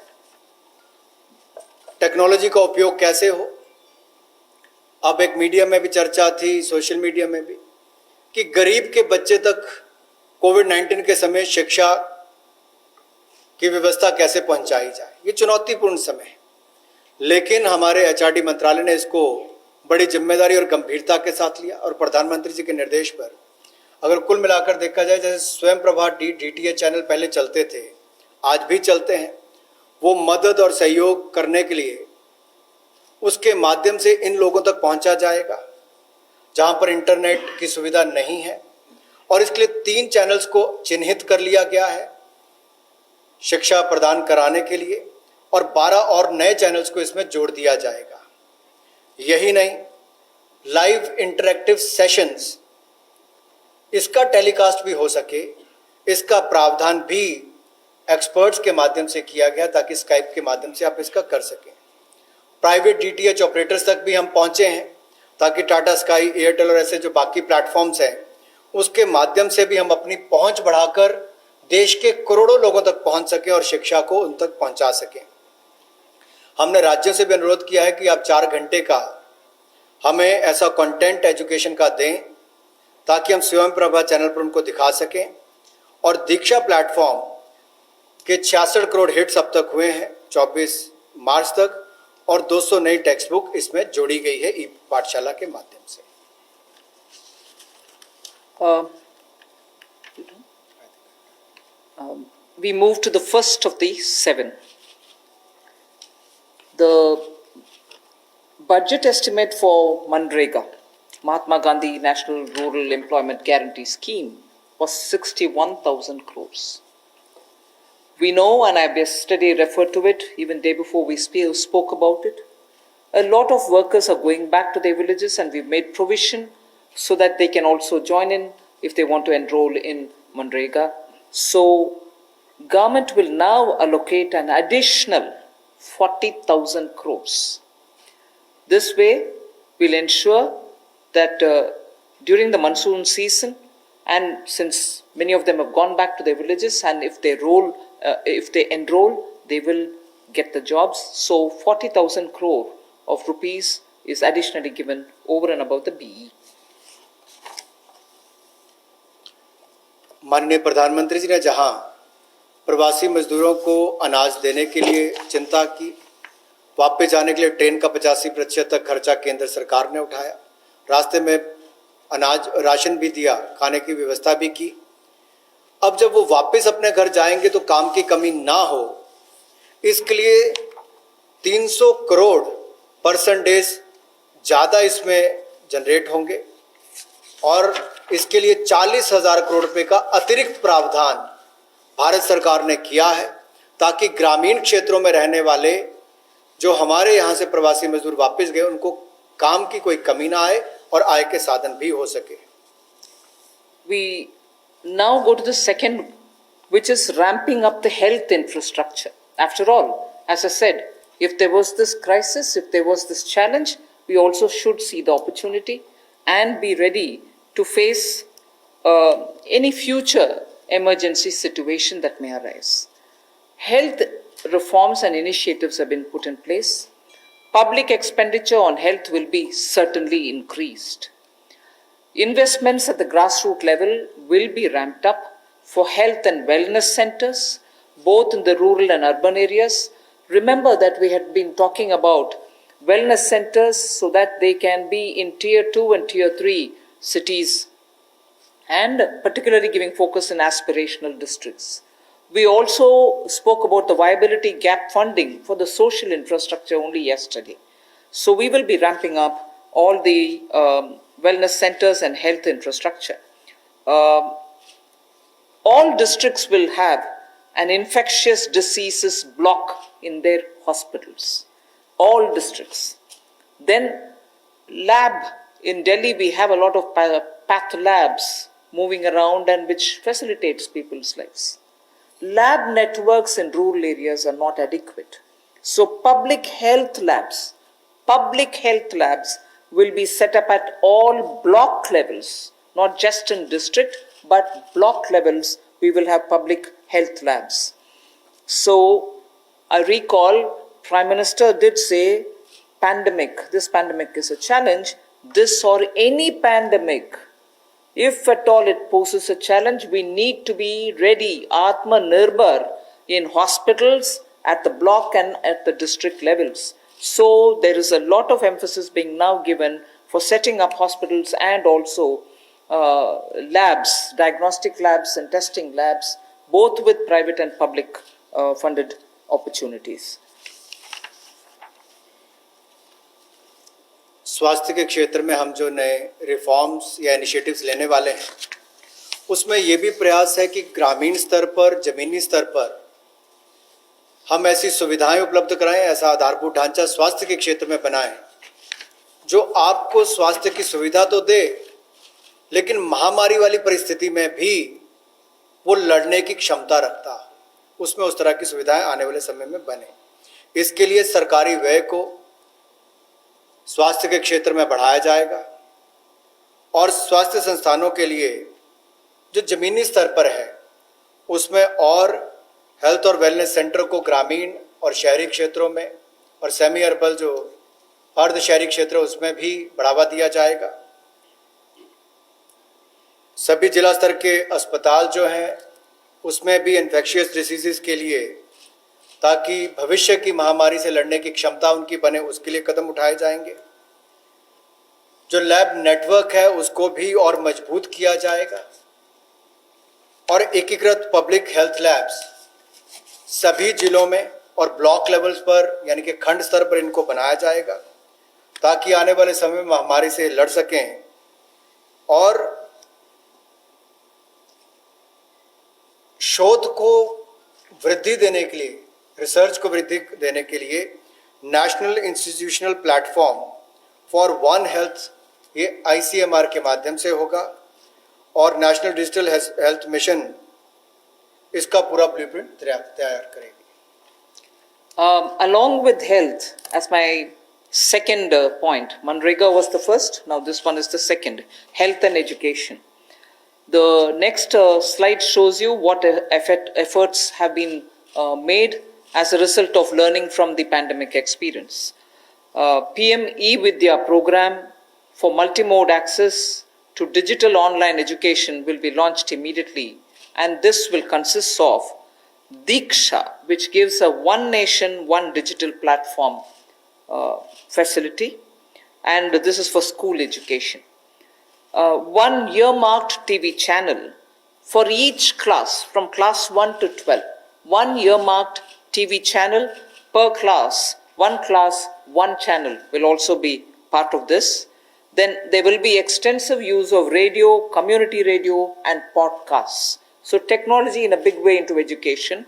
टेक्नोलॉजी का उपयोग कैसे हो, अब एक मीडिया में भी चर्चा थी, सोशल मीडिया में भी, कि गरीब के बच्चे तक कोविड-19 के समय शिक्षा की व्यवस्था कैसे पहुंचाई जाए। ये चुनौतीपूर्ण समय है, लेकिन हमारे एचआरडी मंत्रालय ने इसको बड़ी जिम्मेदारी और गंभीरता के साथ लिया और प्रधानमंत्री जी के निर्देश पर अगर कुल मिलाकर देखा जाए, जैसे स्वयं प्रभा डीटीएच चैनल पहले चलते थे, आज भी चलते हैं, वो मदद और सहयोग करने के लिए उसके माध्यम से इन लोगों तक पहुंचा जाएगा जहां पर इंटरनेट की सुविधा नहीं है और इसके लिए 3 चैनल्स को चिन्हित कर लिया गया है शिक्षा प्रदान कराने के लिए और 12 और नए चैनल्स को इसमें जोड़ दिया जाएगा। यही नहीं, लाइव इंटरैक्टिव सेशंस इसका टेलीकास्ट भी हो सके, इसका प्रावधान भी एक्सपर्ट्स के माध्यम से किया गया ताकि स्काइप के माध्यम से आप इसका कर सकें। प्राइवेट डीटीएच ऑपरेटर्स तक भी हम पहुंचे हैं ताकि टाटा स्काई, एयरटेल और ऐसे जो बाकी प्लेटफॉर्म्स हैं उसके माध्यम से भी हम अपनी पहुंच बढ़ाकर देश के करोड़ों लोगों तक पहुंच सकें और शिक्षा को उन तक पहुंचा सकें। हमने राज्यों से भी अनुरोध किया है कि आप 4 घंटे का हमें ऐसा कंटेंट एजुकेशन का दें ताकि हम स्वयं प्रभा चैनल पर उनको दिखा सकें और दीक्षा प्लेटफॉर्म के 66 करोड़ हिट्स अब तक हुए हैं 24 मार्च तक और 200 नई टेक्स्ट बुक इसमें जोड़ी गई है ई पाठशाला के माध्यम से। We move to the first of the 7. The budget estimate for MNREGA, Mahatma Gandhi National Rural Employment Guarantee Scheme, was 61,000 crores. We know, and I yesterday referred to it, even day before we spoke about it, a lot of workers are going back to their villages and we've made provision so that they can also join in if they want to enroll in MNREGA. So, government will now allocate an additional 40,000 crores. This way, we'll ensure that during the monsoon season, and since many of them have gone back to their villages, and if they enroll, they will get the jobs. So 40,000 crore of rupees is additionally given over and above the BE. माननीय प्रधानमंत्री जी ने जहां प्रवासी मजदूरों को अनाज देने के लिए चिंता की, वापस जाने के लिए ट्रेन का 85% तक खर्चा केंद्र सरकार ने उठाया, रास्ते में अनाज राशन भी दिया, खाने की व्यवस्था भी की। अब जब वो वापस अपने घर जाएंगे तो काम की कमी ना हो, इसके लिए 300 करोड़ परसेंटेज ज़्यादा इसमें जनरेट होंगे और इसके लिए 40,000 करोड़ रुपए का अतिरिक्त प्रावधान भारत सरकार ने किया है ताकि ग्रामीण क्षेत्रों में रहने वाले जो हमारे यहाँ से प्रवासी मजदूर वापस गए उनको काम की कोई कमी ना आए और आय के साधन भी हो सके। We now go to the second, which is ramping up the health infrastructure. After all, as I said, if there was this crisis, if there was this challenge, we also should see the opportunity and be ready to face any future emergency situation that may arise. Health reforms and initiatives have been put in place. Public expenditure on health will be certainly increased. Investments at the grassroots level will be ramped up for health and wellness centers, both in the rural and urban areas. Remember that we had been talking about wellness centers so that they can be in tier 2 and tier 3 cities, and particularly giving focus in aspirational districts. We also spoke about the viability gap funding for the social infrastructure only yesterday. So we will be ramping up all the wellness centers and health infrastructure. All districts will have an infectious diseases block in their hospitals, all districts. Then lab, in Delhi we have a lot of path labs moving around and which facilitates people's lives. Lab networks in rural areas are not adequate. So public health labs will be set up at all block levels, not just in district, but block levels. We will have public health labs. So I recall Prime Minister did say this pandemic is a challenge. This or any pandemic, if at all it poses a challenge, we need to be ready, Atma Nirbhar, in hospitals, at the block and at the district levels. So there is a lot of emphasis being now given for setting up hospitals and also labs, diagnostic labs and testing labs, both with private and public funded opportunities. स्वास्थ्य के क्षेत्र में हम जो नए reforms या initiatives लेने वाले हैं उसमें ये भी प्रयास है कि ग्रामीण स्तर पर, जमीनी स्तर पर हम ऐसी सुविधाएं उपलब्ध कराएं, ऐसा आधारभूत ढांचा स्वास्थ्य के क्षेत्र में बनाएं जो आपको स्वास्थ्य की सुविधा तो दे, लेकिन महामारी वाली परिस्थिति में भी वो लड़ने की क्षमता रखता, उसमें उस तरह की सुविधाएं आने वाले समय में बने। इसके लिए सरकारी व्यय को स्वास्थ्य के क्षेत्र में बढ़ाया जाएगा और स्वास्थ्य संस्थानों के लिए जो जमीनी स्तर पर है उसमें और हेल्थ और वेलनेस सेंटर को ग्रामीण और शहरी क्षेत्रों में और सेमी अर्बन जो अर्ध शहरी क्षेत्र है उसमें भी बढ़ावा दिया जाएगा। सभी जिला स्तर के अस्पताल जो हैं उसमें भी इन्फेक्शियस डिसीजेस के लिए, ताकि भविष्य की महामारी से लड़ने की क्षमता उनकी बने, उसके लिए कदम उठाए जाएंगे। जो लैब नेटवर्क है उसको भी और मजबूत किया जाएगा और एकीकृत पब्लिक हेल्थ लैब्स सभी जिलों में और ब्लॉक लेवल्स पर यानी कि खंड स्तर पर इनको बनाया जाएगा ताकि आने वाले समय में महामारी से लड़ सकें। और शोध को वृद्धि देने के लिए, रिसर्च को वृद्धि देने के लिए national institutional platform for one health, ये ICMR के माध्यम से होगा और नेशनल डिजिटल हेल्थ मिशन इसका पूरा ब्लूप्रिंट तैयार करेगी। Along with health, as my second point, MNREGA was the first, now this one is the second, health and education. The next slide shows you what efforts have been made as a result of learning from the pandemic experience. PM E-Vidya program for multimode access to digital online education will be launched immediately, and this will consist of Diksha, which gives a one nation, one digital platform facility, and this is for school education. One earmarked TV channel for each class from class 1 to 12. One earmarked TV channel per class, one channel will also be part of this. Then there will be extensive use of radio, community radio and podcasts. So technology in a big way into education.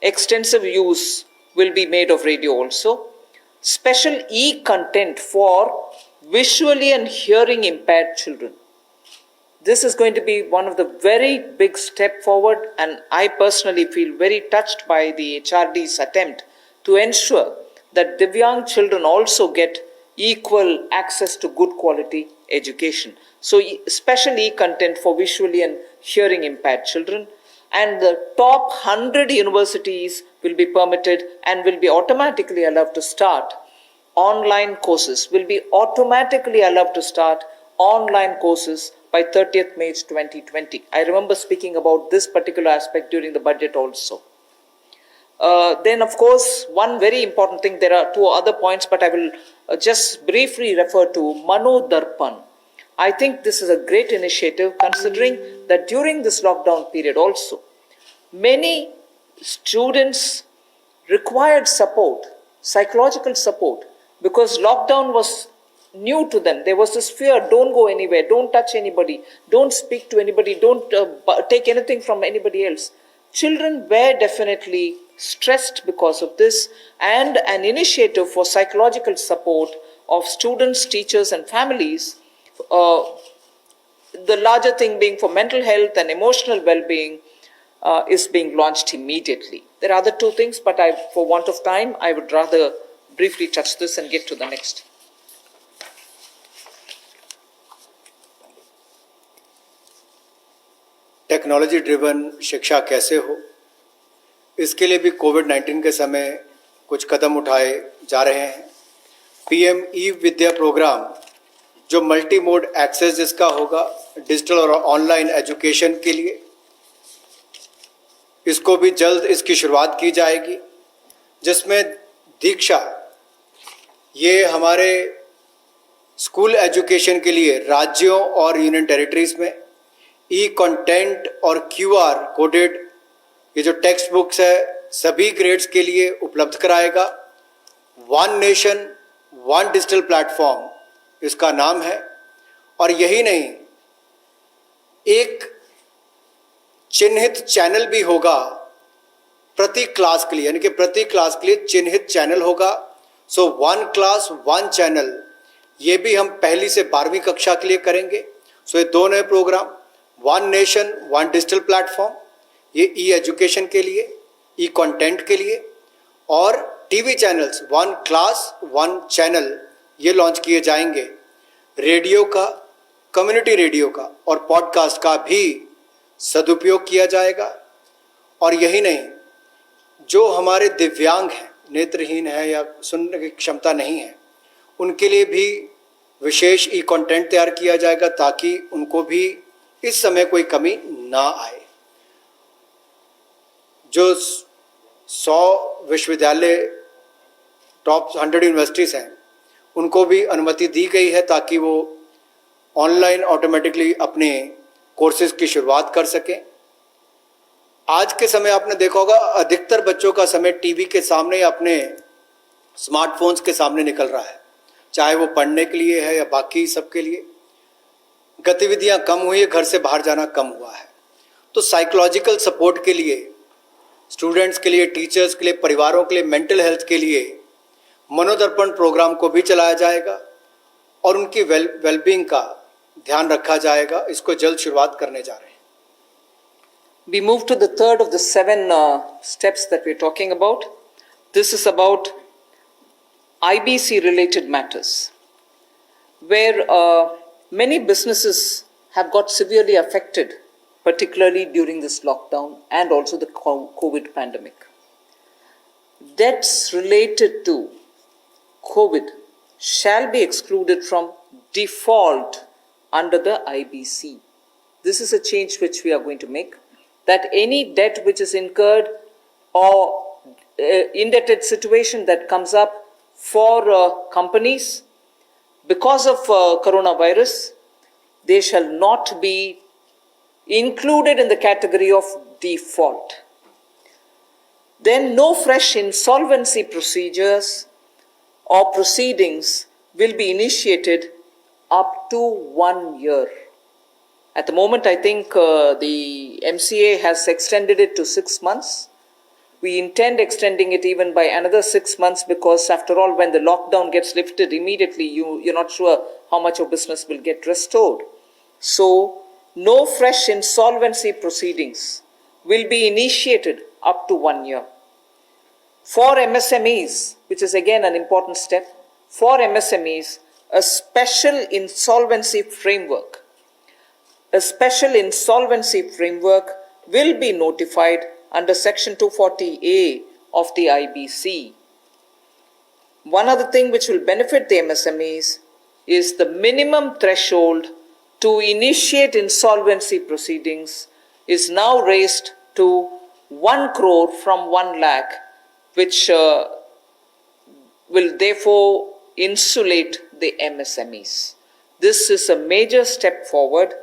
Extensive use will be made of radio also. Special e-content for visually and hearing impaired children. This is going to be one of the very big step forward, and I personally feel very touched by the HRD's attempt to ensure that Divyang children also get equal access to good quality education. So special e-content for visually and hearing impaired children, and the top 100 universities will be permitted and will be automatically allowed to start online courses, by 30th May 2020. I remember speaking about this particular aspect during the budget also. Then of course, one very important thing, there are two other points, but I will just briefly refer to Mano Darpan. I think this is a great initiative considering that during this lockdown period also, many students required support, psychological support, because lockdown was new to them. There was this fear, don't go anywhere, don't touch anybody, don't speak to anybody, don't take anything from anybody else. Children were definitely stressed because of this, and an initiative for psychological support of students, teachers, and families. The larger thing being for mental health and emotional well-being is being launched immediately. There are other two things, but for want of time, I would rather briefly touch this and get to the next. Technology driven शिक्षा कैसे हो, इसके लिए भी कोविड-19 के समय कुछ कदम उठाए जा रहे हैं। पीएम ई विद्या प्रोग्राम जो मल्टी मोड एक्सेस जिसका होगा डिजिटल और ऑनलाइन एजुकेशन के लिए, इसको भी जल्द इसकी शुरुआत की जाएगी, जिसमें दीक्षा ये हमारे स्कूल एजुकेशन के लिए राज्यों और यूनियन टेरिटरीज में ई कंटेंट और क्यूआर कोडेड ये जो टेक्स्ट बुक्स है सभी ग्रेड्स के लिए उपलब्ध कराएगा। One nation one digital platform इसका नाम है। और यही नहीं, एक चिन्हित चैनल भी होगा प्रति क्लास के लिए, यानी कि प्रति क्लास के लिए चिन्हित चैनल होगा। So one class one channel, ये भी हम पहली से 12वीं कक्षा के लिए करेंगे। सो ये दो नए program, one nation one digital platform, ये ई एजुकेशन के लिए, ई कंटेंट के लिए, और TV channels one class one channel ये लॉन्च किए जाएंगे। रेडियो का, कम्युनिटी रेडियो का और पॉडकास्ट का भी सदुपयोग किया जाएगा। और यही नहीं, जो हमारे दिव्यांग हैं, नेत्रहीन है या सुनने की क्षमता नहीं है, उनके लिए भी विशेष ई कंटेंट तैयार किया जाएगा ताकि उनको भी इस समय कोई कमी ना आए। जो 100 विश्वविद्यालय टॉप 100 यूनिवर्सिटीज़ हैं, उनको भी अनुमति दी गई है ताकि वो ऑनलाइन ऑटोमेटिकली अपने कोर्सेज की शुरुआत कर सकें। आज के समय आपने देखा होगा अधिकतर बच्चों का समय टीवी के सामने या अपने स्मार्टफोन्स के सामने निकल रहा है, चाहे वो पढ़ने के लिए है या बाकी सब के लिए। गतिविधियां कम हुई है, घर से बाहर जाना कम हुआ है। तो साइकोलॉजिकल सपोर्ट के लिए, स्टूडेंट्स के लिए, टीचर्स के लिए, परिवारों के लिए, मेंटल हेल्थ के लिए मनोदर्पण प्रोग्राम को भी चलाया जाएगा और उनकी वेलबींग का ध्यान रखा जाएगा। इसको जल्द शुरुआत करने जा रहे हैं। We move to the third of the 7 steps that we're talking about. This is about IBC related matters, where many businesses have got severely affected, particularly during this lockdown and also the COVID pandemic. Debts related to COVID shall be excluded from default under the IBC. This is a change which we are going to make, that any debt which is incurred or indebted situation that comes up for companies because of coronavirus, they shall not be included in the category of default. Then no fresh insolvency procedures or proceedings will be initiated up to 1 year. At the moment, I think the MCA has extended it to 6 months. We intend extending it even by another 6 months because, after all, when the lockdown gets lifted immediately, you're not sure how much of business will get restored. So, no fresh insolvency proceedings will be initiated up to 1 year. For MSMEs, which is again an important step, for MSMEs, a special insolvency framework will be notified under Section 240A of the IBC. One other thing which will benefit the MSMEs is the minimum threshold to initiate insolvency proceedings is now raised to 1 crore from 1 lakh, which will therefore insulate the MSMEs. This is a major step forward,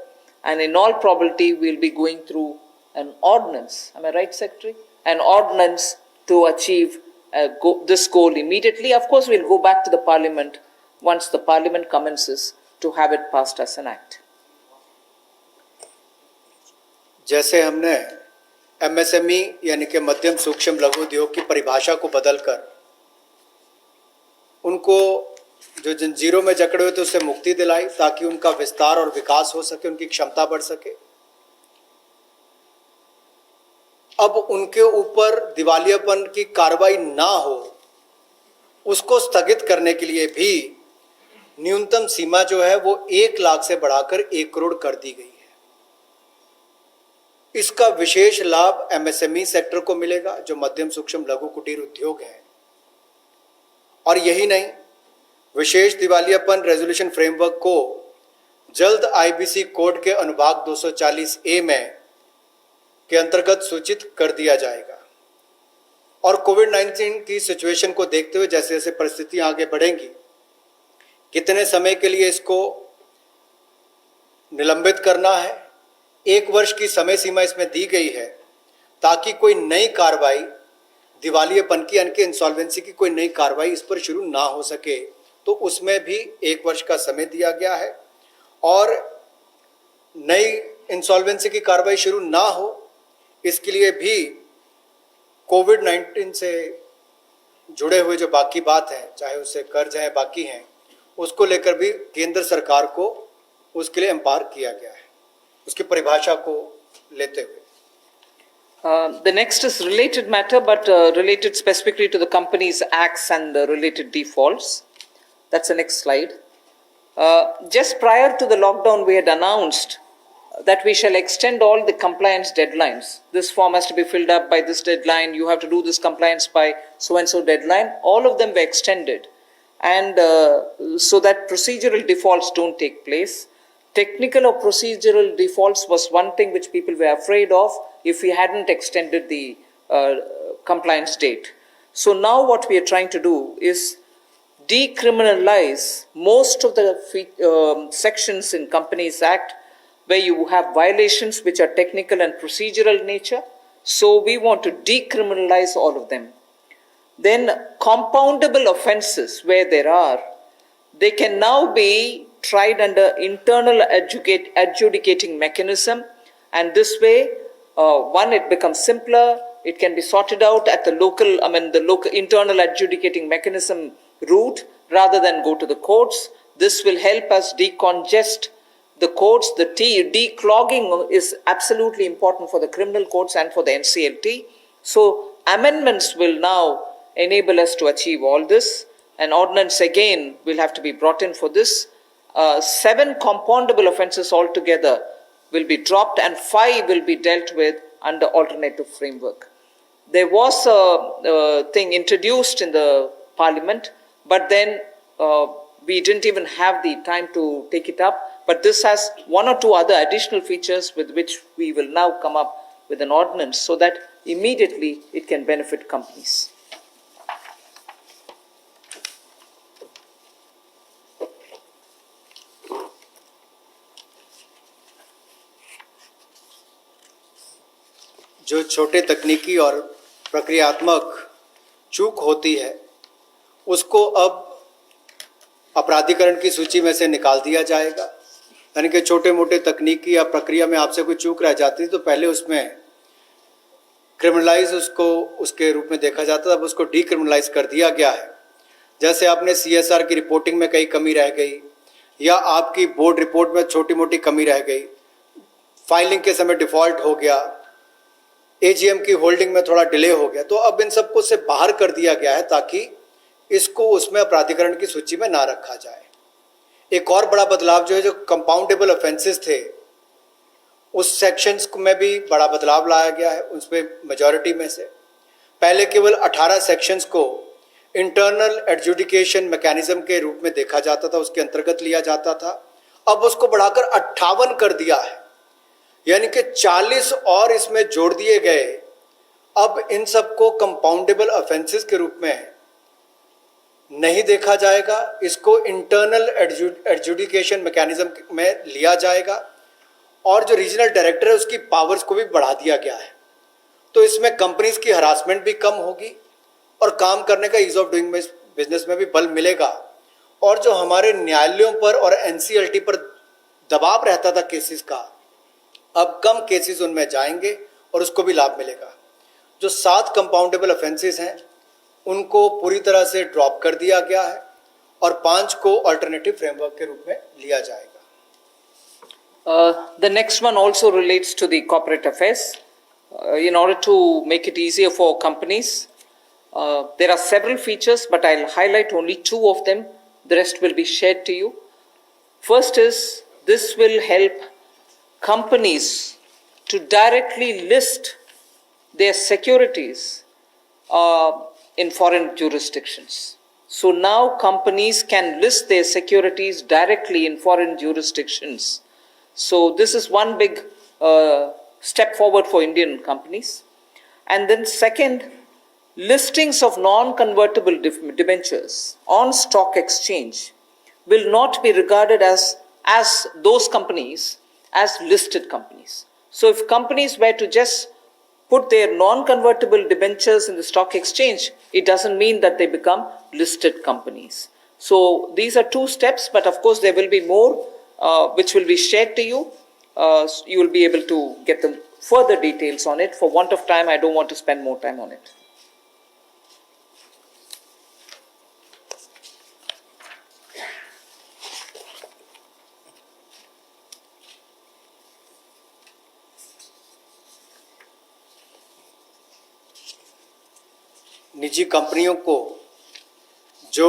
and in all probability we'll be going through an ordinance. Am I right, Secretary? An ordinance to achieve this goal immediately. Of course, we'll go back to the Parliament once the Parliament commences to have it passed as an act. जैसे हमने MSME यानी कि मध्यम सूक्ष्म लघु उद्योग की परिभाषा को बदलकर उनको जो जंजीरों में जकड़े हुए थे उससे मुक्ति दिलाई ताकि उनका विस्तार और विकास हो सके, उनकी क्षमता बढ़ सके। अब उनके ऊपर दिवालियापन की कार्रवाई ना हो, उसको स्थगित करने के लिए भी न्यूनतम सीमा जो है वो 1 लाख से बढ़ाकर 1 करोड़ कर दी गई है। इसका विशेष लाभ एमएसएमई सेक्टर को मिलेगा जो मध्यम सूक्ष्म लघु कुटीर उद्योग है। और यही नहीं, विशेष दिवालियापन रेजोल्यूशन फ्रेमवर्क को जल्द आईबीसी कोड के अनुभाग 240A में के अंतर्गत सूचित कर दिया जाएगा। और कोविड-19 की सिचुएशन को देखते हुए जैसे जैसे परिस्थितियां आगे बढ़ेंगी, कितने समय के लिए इसको निलंबित करना है, 1 वर्ष की समय सीमा इसमें दी गई है ताकि कोई नई कार्रवाई दिवालियापन की यानी कि इंसॉल्वेंसी की कोई नई कार्रवाई इस पर शुरू ना हो सके, तो उसमें भी 1 वर्ष का समय दिया गया है। और नई इंसॉल्वेंसी की कार्रवाई शुरू ना हो, इसके लिए भी कोविड-19 से जुड़े हुए जो बाकी बात है, चाहे उससे कर्ज है बाकी हैं, उसको लेकर भी केंद्र सरकार को उसके लिए एम्पावर किया गया है, उसकी परिभाषा को लेते हुए। The next is related matter, but related specifically to the Companies Acts and the related defaults. That's the next slide. Just prior to the lockdown, we had announced that we shall extend all the compliance deadlines. This form has to be filled up by this deadline. You have to do this compliance by so-and-so deadline. All of them were extended. And so that procedural defaults don't take place. Technical or procedural defaults was one thing which people were afraid of if we hadn't extended the compliance date. So now what we are trying to do is decriminalize most of the sections in Companies Act where you have violations which are technical and procedural nature. So we want to decriminalize all of them. Then compoundable offences where there are, they can now be tried under internal adjudicating mechanism, and this way, one, it becomes simpler, it can be sorted out at the local internal adjudicating mechanism route rather than go to the courts. This will help us decongest the courts. The declogging is absolutely important for the criminal courts and for the NCLT. So amendments will now enable us to achieve all this. An ordinance again will have to be brought in for this. 7 compoundable offences altogether will be dropped and 5 will be dealt with under alternative framework. There was a thing introduced in the Parliament, but then we didn't even have the time to take it up. But this has 1 or 2 other additional features with which we will now come up with an ordinance so that immediately it can benefit companies. जो छोटे तकनीकी और प्रक्रियात्मक चूक होती है उसको अब अपराधीकरण की सूची में से निकाल दिया जाएगा। यानी कि छोटे मोटे तकनीकी या प्रक्रिया में आपसे कोई चूक रह जाती है तो पहले उसमें क्रिमिनलाइज उसके रूप में देखा जाता था, अब उसको डीक्रिमिनलाइज कर दिया गया है। जैसे आपने CSR की रिपोर्टिंग में कई कमी रह गई या आपकी बोर्ड रिपोर्ट में छोटी मोटी कमी रह गई, फाइलिंग के समय डिफ़ॉल्ट हो गया, AGM की होल्डिंग में थोड़ा डिले हो गया, तो अब इन सबको से बाहर कर दिया गया है ताकि इसको उसमें अपराधीकरण की सूची में ना रखा जाए। एक और बड़ा बदलाव जो है, जो कंपाउंडेबल ऑफेंसेस थे उस सेक्शंस में भी बड़ा बदलाव लाया गया है। उसमें मेजॉरिटी में से पहले केवल 18 सेक्शंस को इंटरनल एडजुडिकेशन मैकेनिज्म के रूप में देखा जाता था, उसके अंतर्गत लिया जाता था। अब उसको बढ़ाकर 58 कर दिया है, यानी कि 40 और इसमें जोड़ दिए गए। अब इन सबको कंपाउंडेबल ऑफेंसेस के रूप में नहीं देखा जाएगा, इसको इंटरनल एडजुडिकेशन मैकेनिज्म में लिया जाएगा और जो रीजनल डायरेक्टर है उसकी पावर्स को भी बढ़ा दिया गया है। तो इसमें कंपनीज की हरासमेंट भी कम होगी और काम करने का ईज ऑफ डूइंग बिजनेस में भी बल मिलेगा। और जो हमारे न्यायालयों पर और NCLT पर दबाव रहता था केसेस का, अब कम केसेस उनमें जाएंगे और उसको भी लाभ मिलेगा। जो 7 कंपाउंडेबल ऑफेंसेस हैं उनको पूरी तरह से ड्रॉप कर दिया गया है और 5 को अल्टरनेटिव फ्रेमवर्क के रूप में लिया जाएगा। The next one also relates to the corporate affairs. In order to make it easier for companies, there are several features, but I'll highlight only 2 of them. The rest will be shared to you. First is, this will help companies to directly list their securities in foreign jurisdictions. So now companies can list their securities directly in foreign jurisdictions. So this is one big step forward for Indian companies. And then second, listings of non-convertible debentures on stock exchange will not be regarded as those companies as listed companies. So if companies were to just put their non-convertible debentures in the stock exchange, it doesn't mean that they become listed companies. So these are 2 steps, but of course there will be more which will be shared to you. You will be able to get the further details on it. For want of time, I don't want to spend more time on it. निजी कंपनियों को जो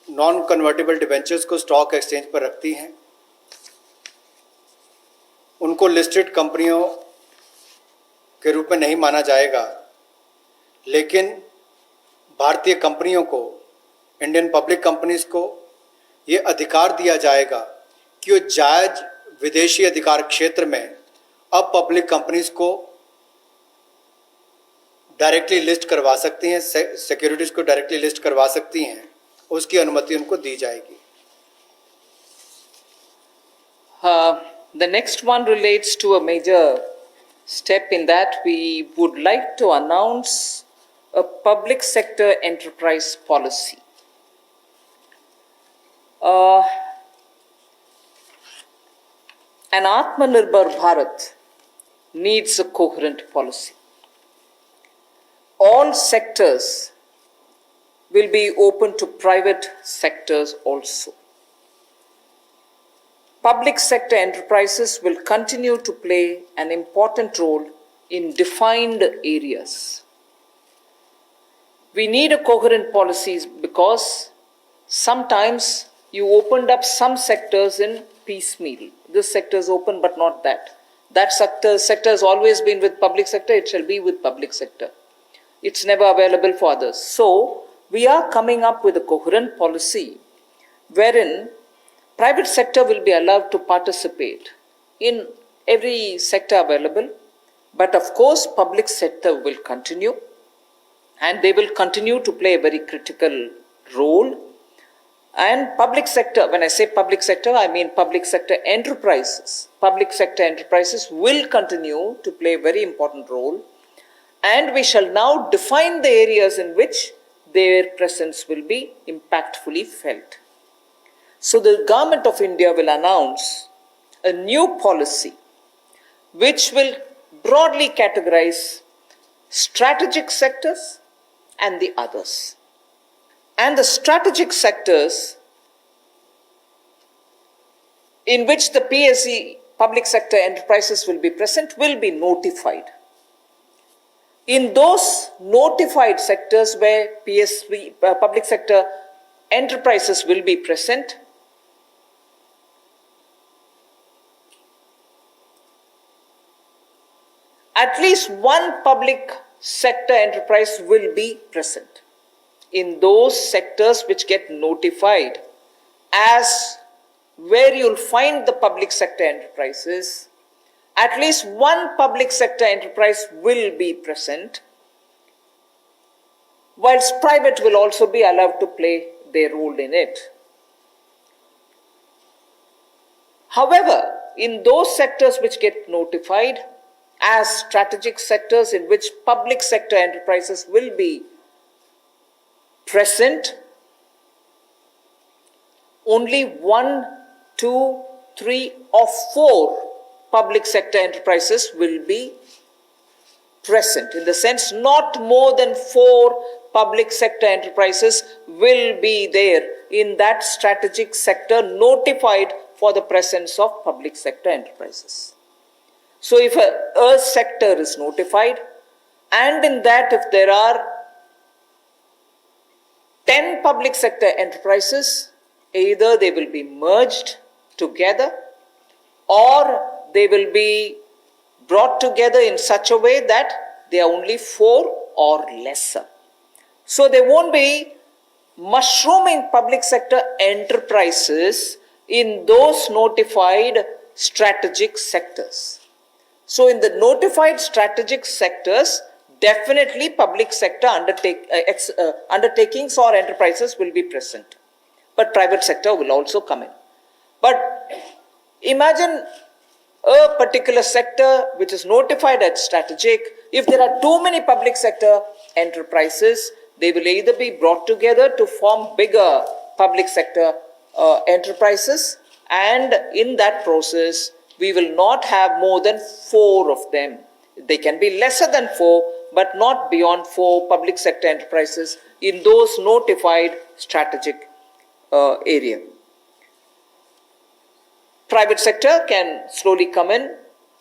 non convertible debentures को stock exchange पर रखती हैं उनको listed कंपनियों के रूप में नहीं माना जाएगा, लेकिन भारतीय कंपनियों को, इंडियन पब्लिक कंपनीज को ये अधिकार दिया जाएगा कि वो जायज़ विदेशी अधिकार क्षेत्र में अब पब्लिक कंपनीज को डायरेक्टली लिस्ट करवा सकती हैं, सिक्योरिटीज़ को डायरेक्टली लिस्ट करवा सकती हैं, उसकी अनुमति उनको दी जाएगी। The next one relates to a major step in that we would like to announce a public sector enterprise policy. An Atmanirbhar Bharat needs a coherent policy. All sectors will be open to private sectors also. Public sector enterprises will continue to play an important role in defined areas. We need a coherent policy because sometimes you opened up some sectors in piecemeal. This sector is open but not that. That sector has always been with public sector, it shall be with public sector. It's never available for others. So, we are coming up with a coherent policy wherein private sector will be allowed to participate in every sector available, but of course public sector will continue and they will continue to play a very critical role. And public sector, when I say public sector, I mean public sector enterprises. Public sector enterprises will continue to play a very important role, and we shall now define the areas in which their presence will be impactfully felt. So the Government of India will announce a new policy which will broadly categorize strategic sectors and the others. And the strategic sectors in which the PSE, public sector enterprises, will be present will be notified. In those notified sectors where PSB, public sector enterprises will be present, at least one public sector enterprise will be present. In those sectors which get notified as where you'll find the public sector enterprises, at least one public sector enterprise will be present, whilst private will also be allowed to play their role in it. However, in those sectors which get notified as strategic sectors in which public sector enterprises will be present, only 1, 2, 3 or 4 public sector enterprises will be present, in the sense not more than 4 public sector enterprises will be there in that strategic sector notified for the presence of public sector enterprises. So if a sector is notified, and in that if there are 10 public sector enterprises, either they will be merged together or they will be brought together in such a way that they are only 4 or lesser. So there won't be mushrooming public sector enterprises in those notified strategic sectors. So in the notified strategic sectors, definitely public sector undertakings or enterprises will be present. But private sector will also come in. But imagine a particular sector which is notified as strategic. If there are too many public sector enterprises, they will either be brought together to form bigger public sector enterprises, and in that process, we will not have more than 4 of them. They can be lesser than 4, but not beyond 4 public sector enterprises in those notified strategic area. Private sector can slowly come in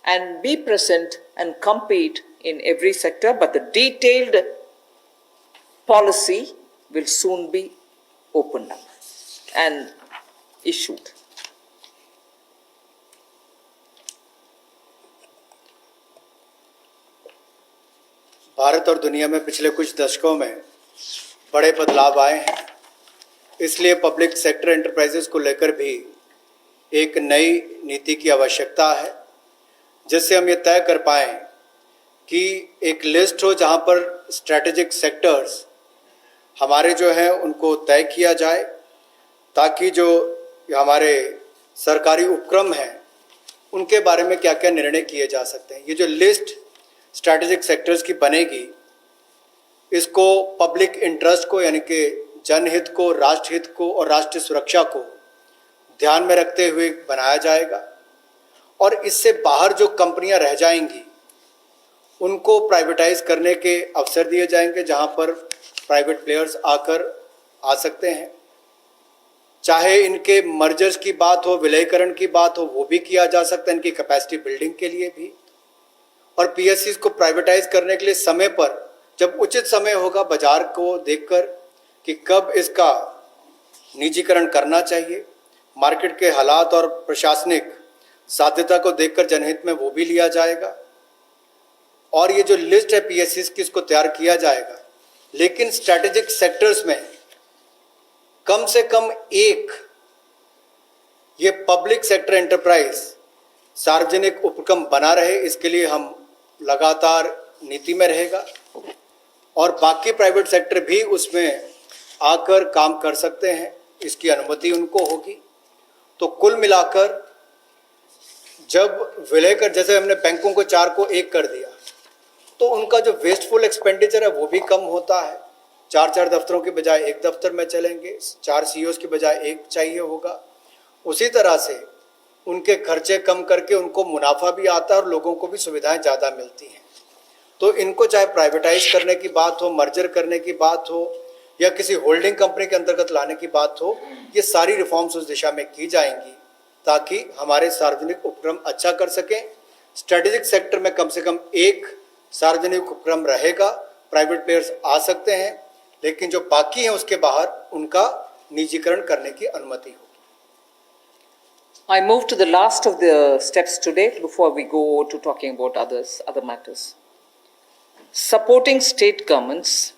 and be present and compete in every sector, but the detailed policy will soon be opened up and issued. Bharat और दुनिया में पिछले कुछ दशकों में बड़े बदलाव आए हैं, इसलिए पब्लिक सेक्टर एंटरप्राइजेस को लेकर भी एक नई नीति की आवश्यकता है, जिससे हम ये तय कर पाएँ कि एक लिस्ट हो जहाँ पर स्ट्रैटेजिक सेक्टर्स हमारे जो हैं उनको तय किया जाए, ताकि जो हमारे सरकारी उपक्रम हैं उनके बारे में क्या क्या निर्णय किए जा सकते हैं। ये जो लिस्ट स्ट्रैटेजिक सेक्टर्स की बनेगी, इसको पब्लिक इंटरेस्ट को यानी कि जनहित को, राष्ट्रहित को और राष्ट्रीय सुरक्षा को ध्यान में रखते हुए बनाया जाएगा, और इससे बाहर जो कंपनियां रह जाएंगी उनको प्राइवेटाइज करने के अवसर दिए जाएंगे, जहां पर प्राइवेट प्लेयर्स आकर आ सकते हैं। चाहे इनके मर्जर्स की बात हो, विलयीकरण की बात हो, वो भी किया जा सकता है, इनकी कैपेसिटी बिल्डिंग के लिए भी। और पीएससीज को प्राइवेटाइज करने के लिए समय पर, जब उचित समय होगा, बाजार को देखकर कि कब इसका निजीकरण करना चाहिए, मार्केट के हालात और प्रशासनिक साध्यता को देखकर जनहित में वो भी लिया जाएगा। और ये जो लिस्ट है पीएससीज की, इसको तैयार किया जाएगा, लेकिन स्ट्रैटेजिक सेक्टर्स में कम से कम एक ये पब्लिक सेक्टर एंटरप्राइज सार्वजनिक उपक्रम बना रहे, इसके लिए हम लगातार नीति में रहेगा, और बाकी प्राइवेट सेक्टर भी उसमें आकर काम कर सकते हैं, इसकी अनुमति उनको होगी। तो कुल मिलाकर जब विलय कर, जैसे हमने बैंकों को 4 को 1 कर दिया, तो उनका जो वेस्टफुल एक्सपेंडिचर है वो भी कम होता है। 4 दफ्तरों के बजाय 1 दफ्तर में चलेंगे, 4 सीईओज के बजाय 1 चाहिए होगा। उसी तरह से उनके खर्चे कम करके उनको मुनाफा भी आता है और लोगों को भी सुविधाएं ज़्यादा मिलती हैं। तो इनको चाहे प्राइवेटाइज करने की बात हो, मर्जर करने की बात हो, या किसी होल्डिंग कंपनी के अंतर्गत लाने की बात हो, ये सारी रिफॉर्म्स उस दिशा में की जाएंगी, ताकि हमारे सार्वजनिक उपक्रम अच्छा कर सकें। स्ट्रेटेजिक सेक्टर में कम से कम एक सार्वजनिक उपक्रम रहेगा, प्राइवेट प्लेयर्स आ सकते हैं, लेकिन जो बाकी हैं उसके बाहर उनका निजीकरण करने की अनुमति होगी। I move to the last of the steps today before we go to talking about other matters. Supporting state governments.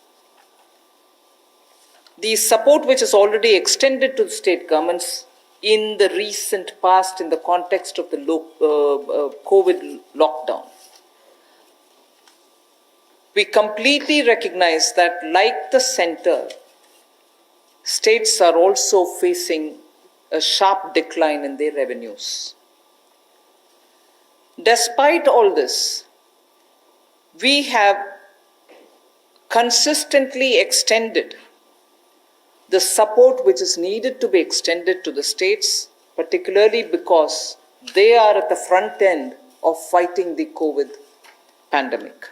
The support which is already extended to the state governments in the recent past in the context of the COVID lockdown. We completely recognize that, like the center, states are also facing a sharp decline in their revenues. Despite all this, we have consistently extended the support which is needed to be extended to the states, particularly because they are at the front end of fighting the COVID pandemic.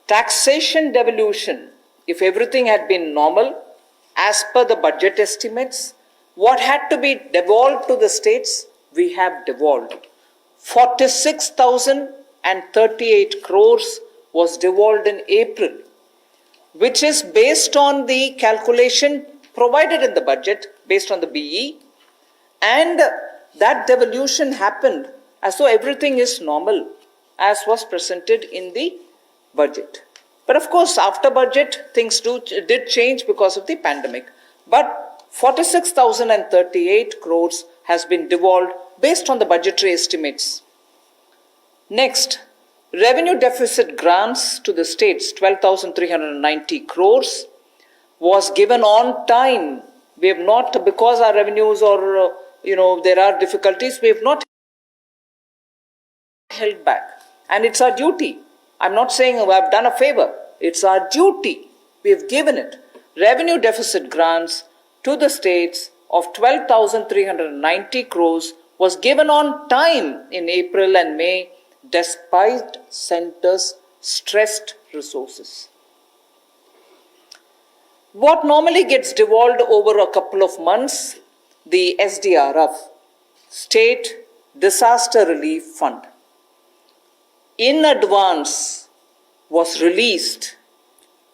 taxation devolution, if everything had been normal, as per the budget estimates, what had to be devolved to the states, we have devolved. 46,038 crores was devolved in April, which is based on the calculation provided in the budget, based on the BE, and that devolution happened as though everything is normal, as was presented in the budget. But of course, after budget, things did change because of the pandemic. But 46,038 crores has been devolved based on the budgetary estimates. Next, revenue deficit grants to the states, 12,390 crores, was given on time. We have not, because our revenues or, there are difficulties, we have not held back. And it's our duty. I'm not saying I've done a favor. It's our duty. We have given it. Revenue deficit grants to the states of 12,390 crores was given on time in April and May, despite centers' stressed resources. What normally gets devolved over a couple of months, the SDRF, State Disaster Relief Fund, in advance was released,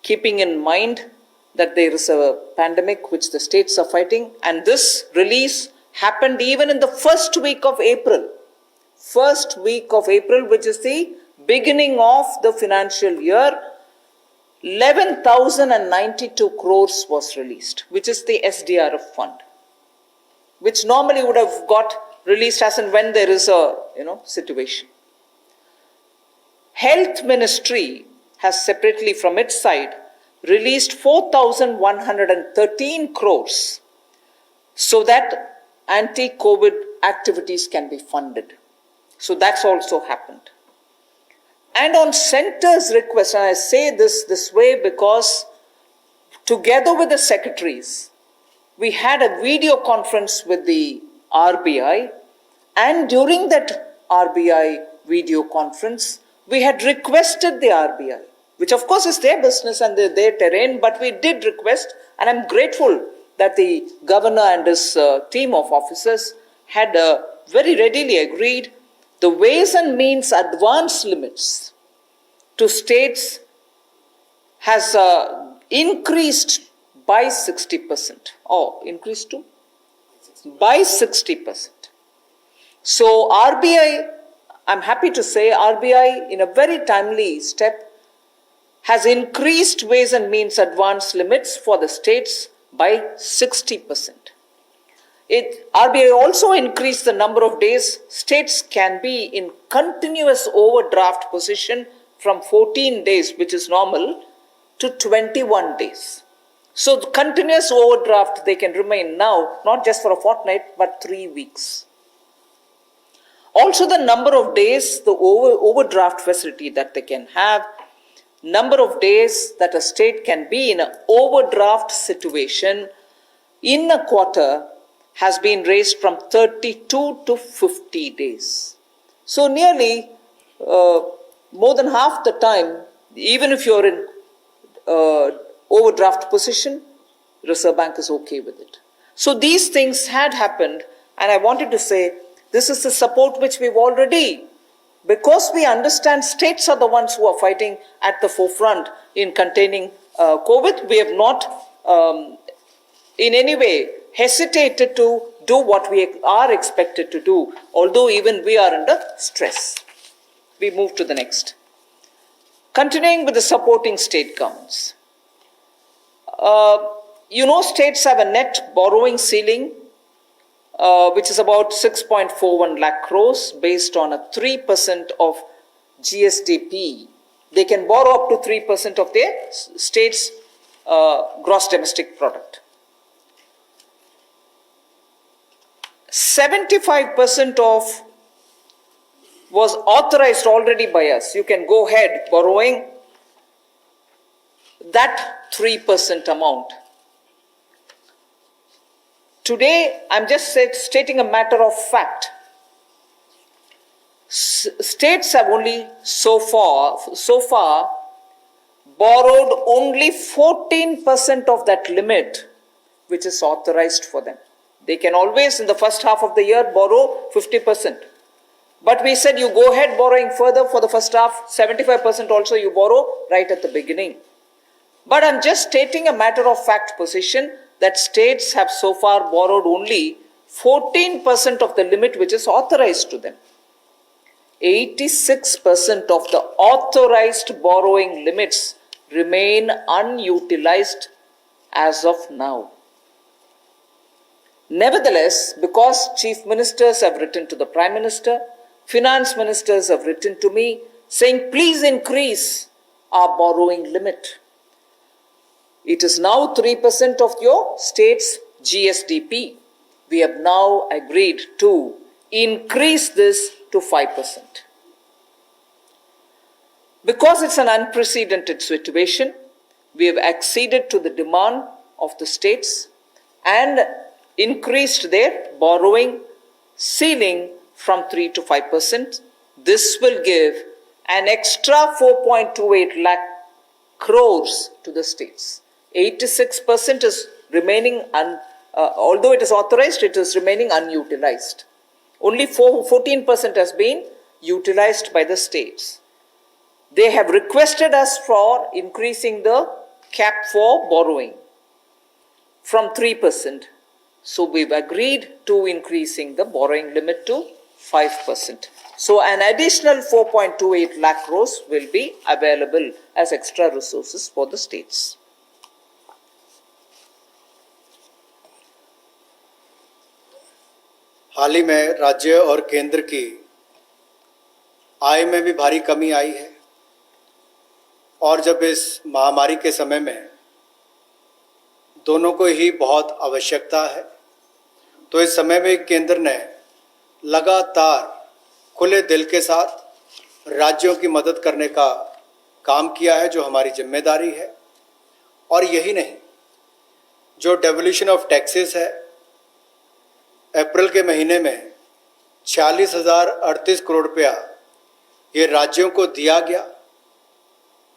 keeping in mind that there is a pandemic which the states are fighting, and this release happened even in the first week of April. First week of April, which is the beginning of the financial year, 11,092 crores was released, which is the SDRF fund, which normally would have got released as and when there is a situation. Health Ministry has separately from its side released 4,113 crores so that anti-COVID activities can be funded. So that's also happened. And on center's request, and I say this way because together with the secretaries, we had a video conference with the RBI, and during that RBI video conference, we had requested the RBI, which of course is their business and their terrain, but we did request, and I'm grateful that the governor and his team of officers had very readily agreed the ways and means advance limits to states has increased by 60%. Oh, increased to? By 60%. So RBI, I'm happy to say RBI in a very timely step has increased ways and means advance limits for the states by 60%. RBI also increased the number of days states can be in continuous overdraft position from 14 days, which is normal, to 21 days. So the continuous overdraft they can remain now, not just for a fortnight, but 3 weeks. Also the number of days, the overdraft facility that they can have, number of days that a state can be in an overdraft situation in a quarter has been raised from 32 to 50 days. So nearly more than half the time, even if you're in overdraft position, Reserve Bank is okay with it. So these things had happened, and I wanted to say this is the support which we've already, because we understand states are the ones who are fighting at the forefront in containing COVID, we have not in any way hesitated to do what we are expected to do, although even we are under stress. We move to the next. Continuing with the supporting state governments. States have a net borrowing ceiling, which is about 6.41 lakh crores based on a 3% of GSDP. They can borrow up to 3% of their state's gross domestic product. 75% of was authorized already by us. You can go ahead borrowing that 3% amount. Today, I'm just stating a matter of fact. States have only so far borrowed only 14% of that limit which is authorized for them. They can always, in the first half of the year, borrow 50%. But we said you go ahead borrowing further for the first half, 75% also you borrow right at the beginning. But I'm just stating a matter of fact position that states have so far borrowed only 14% of the limit which is authorized to them. 86% of the authorized borrowing limits remain unutilized as of now. Nevertheless, because chief ministers have written to the Prime Minister, finance ministers have written to me saying, please increase our borrowing limit. It is now 3% of your state's GSDP. We have now agreed to increase this to 5%. Because it's an unprecedented situation, we have acceded to the demand of the states and increased their borrowing ceiling from 3 to 5%. This will give an extra 4.28 lakh crores to the states. 86% is remaining, although it is authorized, it is remaining unutilized. Only 14% has been utilized by the states. They have requested us for increasing the cap for borrowing from 3%. So we've agreed to increasing the borrowing limit to 5%. So an additional 4.28 lakh crores will be available as extra resources for the states. हाल ही में राज्य और केंद्र की आय में भी भारी कमी आई है और जब इस महामारी के समय में दोनों को ही बहुत आवश्यकता है तो इस समय में केंद्र ने लगातार खुले दिल के साथ राज्यों की मदद करने का काम किया है, जो हमारी जिम्मेदारी है। और यही नहीं, जो डेवोल्यूशन ऑफ टैक्सेस है, अप्रैल के महीने में 46,038 करोड़ रुपया ये राज्यों को दिया गया।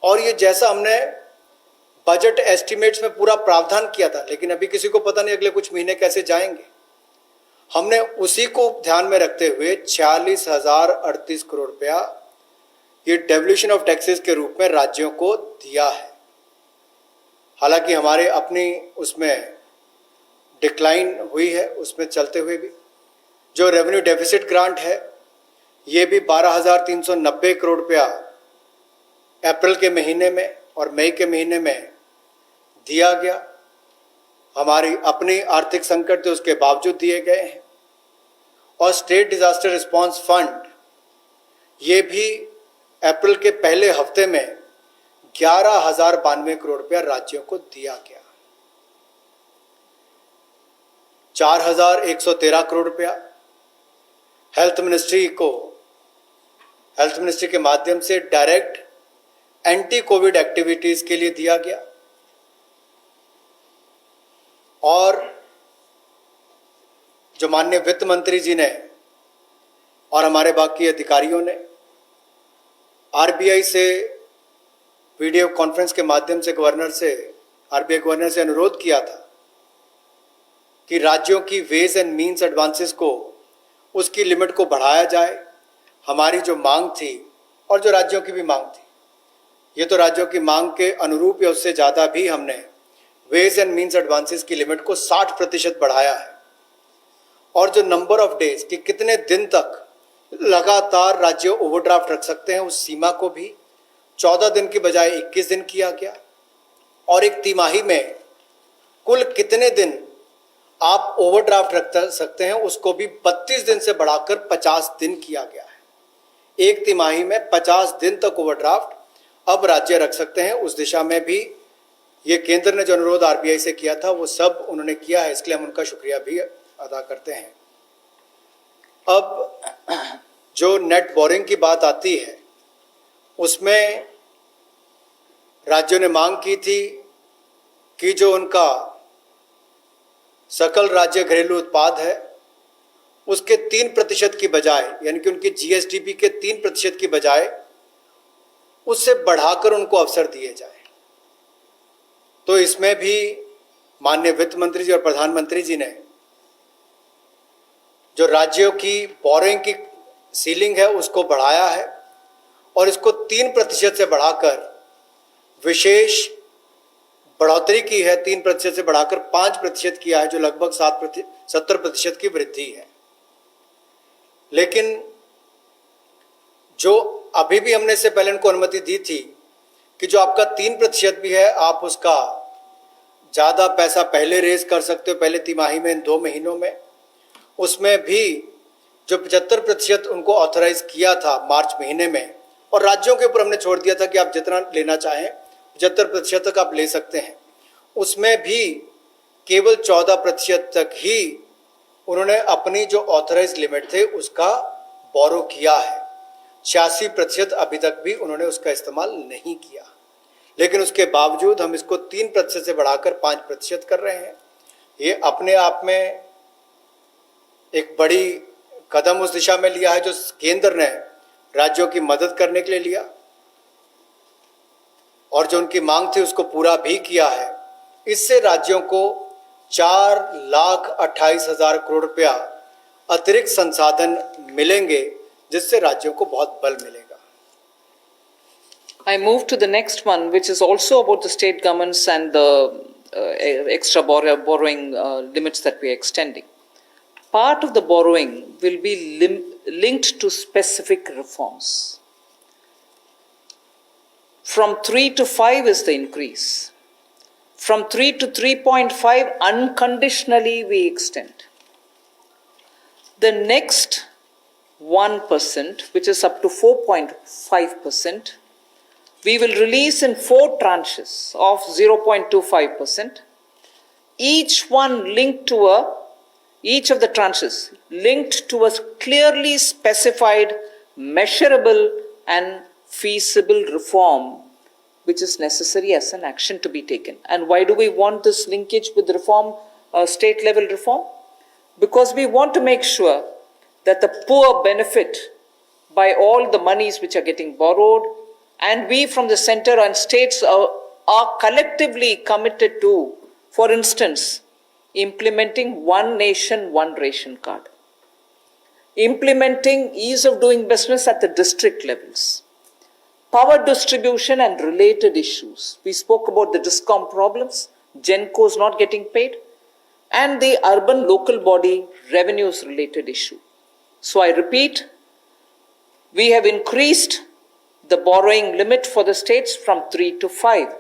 और ये जैसा हमने बजट एस्टिमेट्स में पूरा प्रावधान किया था, लेकिन अभी किसी को पता नहीं अगले कुछ महीने कैसे जाएंगे, हमने उसी को ध्यान में रखते हुए 46,038 करोड़ रुपया ये डेवोल्यूशन ऑफ टैक्सेस के रूप में राज्यों को दिया है। हालांकि हमारे अपनी उसमें डिक्लाइन हुई है, उसमें चलते हुए भी जो रेवेन्यू डेफिसिट ग्रांट है ये भी 12,390 करोड़ रुपया अप्रैल के महीने में और मई के महीने में दिया गया। हमारी अपनी आर्थिक संकट थे उसके बावजूद दिए गए हैं। और स्टेट डिजास्टर रिस्पांस फंड ये भी अप्रैल के पहले हफ्ते में 11,092 करोड़ रुपया राज्यों को दिया गया। 4,113 करोड़ रुपया हेल्थ मिनिस्ट्री के माध्यम से डायरेक्ट एंटी कोविड एक्टिविटीज के लिए दिया गया। और जो माननीय वित्त मंत्री जी ने और हमारे बाकी अधिकारियों ने आरबीआई से वीडियो कॉन्फ्रेंस के माध्यम से आरबीआई गवर्नर से अनुरोध किया था कि राज्यों की वेज एंड मीन्स एडवांसेस को उसकी लिमिट को बढ़ाया जाए। हमारी जो मांग थी और जो राज्यों की भी मांग थी, ये तो राज्यों की मांग के अनुरूप या उससे ज़्यादा भी हमने वेज एंड मीन्स एडवांसेस की लिमिट को 60% बढ़ाया है। और जो नंबर ऑफ डेज कि कितने दिन तक लगातार राज्य ओवरड्राफ्ट रख सकते हैं, उस सीमा को भी 14 दिन की बजाय 21 दिन किया गया। और एक तिमाही में कुल कितने दिन आप ओवरड्राफ्ट रख सकते हैं उसको भी 32 दिन से बढ़ाकर 50 दिन किया गया है। एक तिमाही में 50 दिन तक ओवरड्राफ्ट अब राज्य रख सकते हैं। उस दिशा में भी ये केंद्र ने जो अनुरोध आरबीआई से किया था वो सब उन्होंने किया है, इसलिए हम उनका शुक्रिया भी अदा करते हैं। अब जो नेट बोरिंग की बात आती है उसमें राज्यों ने मांग की थी कि जो उनका सकल राज्य घरेलू उत्पाद है उसके 3% की बजाय, यानी कि उनकी जीएसडीपी के 3% की बजाय उससे बढ़ाकर उनको अवसर दिए जाए। तो इसमें भी माननीय वित्त मंत्री जी और प्रधानमंत्री जी ने जो राज्यों की बोरिंग की सीलिंग है उसको बढ़ाया है और इसको 3% से बढ़ाकर विशेष बढ़ोतरी की है। 3% से बढ़ाकर 5% किया है, जो लगभग 70% की वृद्धि है। लेकिन जो अभी भी हमने इससे पहले उनको अनुमति दी थी कि जो आपका 3% भी है, आप उसका ज़्यादा पैसा पहले रेज कर सकते हो, पहले तिमाही में, 2 महीनों में। उसमें भी जो 75% उनको ऑथराइज किया था मार्च महीने में, और राज्यों के ऊपर हमने छोड़ दिया था कि आप जितना लेना चाहें 75% तक आप ले सकते हैं, उसमें भी केवल 14% तक ही उन्होंने अपनी जो ऑथराइज लिमिट थे उसका बोरो किया है। 86% अभी तक भी उन्होंने उसका इस्तेमाल नहीं किया। लेकिन उसके बावजूद हम इसको 3% से बढ़ाकर 5% कर रहे हैं। ये अपने आप में एक बड़ी कदम उस दिशा में लिया है जो केंद्र ने राज्यों की मदद करने के लिए लिया, और जो उनकी मांग थी उसको पूरा भी किया है। इससे राज्यों को 4,28,000 करोड़ रुपया अतिरिक्त संसाधन मिलेंगे, जिससे राज्यों को बहुत बल मिलेगा। I move to the next one, which is also about the state governments and the extra borrowing limits that we are extending. Part of the borrowing will be linked to specific reforms. From 3 to 5 is the increase. From 3 to 3.5, unconditionally we extend. The next 1%, which is up to 4.5%, we will release in 4 tranches of 0.25%, each of the tranches linked to a clearly specified, measurable and feasible reform which is necessary as an action to be taken. And why do we want this linkage with reform, state level reform? Because we want to make sure that the poor benefit by all the monies which are getting borrowed, and we from the center and states are collectively committed to, for instance, implementing one nation, one ration card, implementing ease of doing business at the district levels, power distribution and related issues. We spoke about the DISCOM problems, GENCOs not getting paid, and the urban local body revenues related issue. So I repeat, we have increased the borrowing limit for the states from 3 to 5.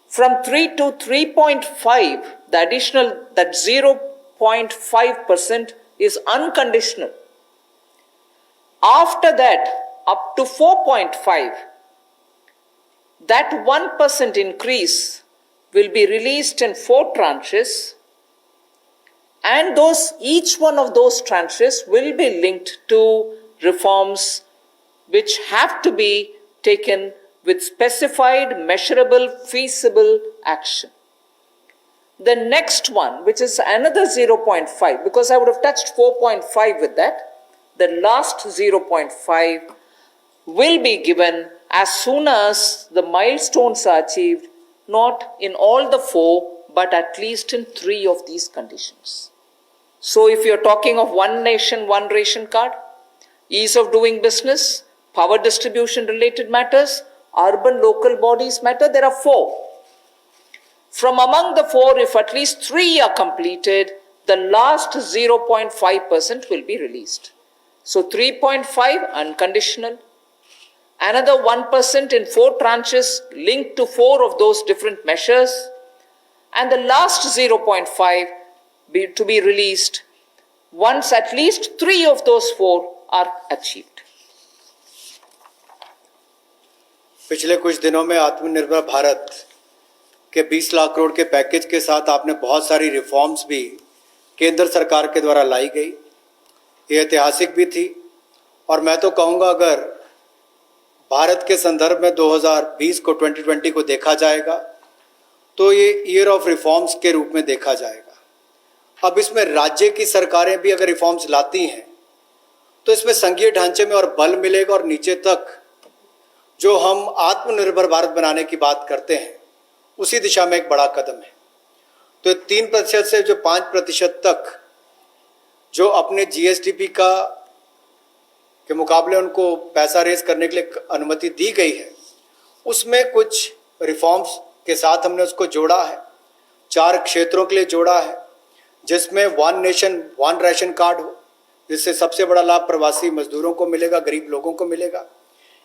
From 3 to 3.5, the additional, that 0.5% is unconditional. After that, up to 4.5, that 1% increase will be released in 4 tranches, and each one of those tranches will be linked to reforms which have to be taken with specified, measurable, feasible action. The next one, which is another 0.5, because I would have touched 4.5 with that, the last 0.5 will be given as soon as the milestones are achieved, not in all the 4, but at least in 3 of these conditions. So if you're talking of one nation, one ration card, ease of doing business, power distribution related matters, urban local bodies matter, there are 4. From among the 4, if at least 3 are completed, the last 0.5% will be released. So 3.5 unconditional, another 1% in 4 tranches linked to 4 of those different measures, and the last 0.5 to be released once at least 3 of those 4 are achieved. पिछले कुछ दिनों में आत्मनिर्भर भारत के 20 लाख करोड़ के package के साथ आपने बहुत सारी रिफॉर्म्स भी केंद्र सरकार के द्वारा लाई गई। ये ऐतिहासिक भी थी, और मैं तो कहूँगा अगर भारत के संदर्भ में 2020 को 2020 को देखा जाएगा तो ये ईयर ऑफ रिफॉर्म्स के रूप में देखा जाएगा। अब इसमें राज्य की सरकारें भी अगर रिफॉर्म्स लाती हैं तो इसमें संघीय ढांचे में और बल मिलेगा, और नीचे तक जो हम आत्मनिर्भर भारत बनाने की बात करते हैं उसी दिशा में एक बड़ा कदम है। तो 3% से जो 5% तक जो अपने जीएसडीपी का के मुकाबले उनको पैसा रेज करने के लिए अनुमति दी गई है, उसमें कुछ रिफॉर्म्स के साथ हमने उसको जोड़ा है। 4 क्षेत्रों के लिए जोड़ा है, जिसमें 1 नेशन 1 राशन कार्ड हो, जिससे सबसे बड़ा लाभ प्रवासी मजदूरों को मिलेगा, गरीब लोगों को मिलेगा।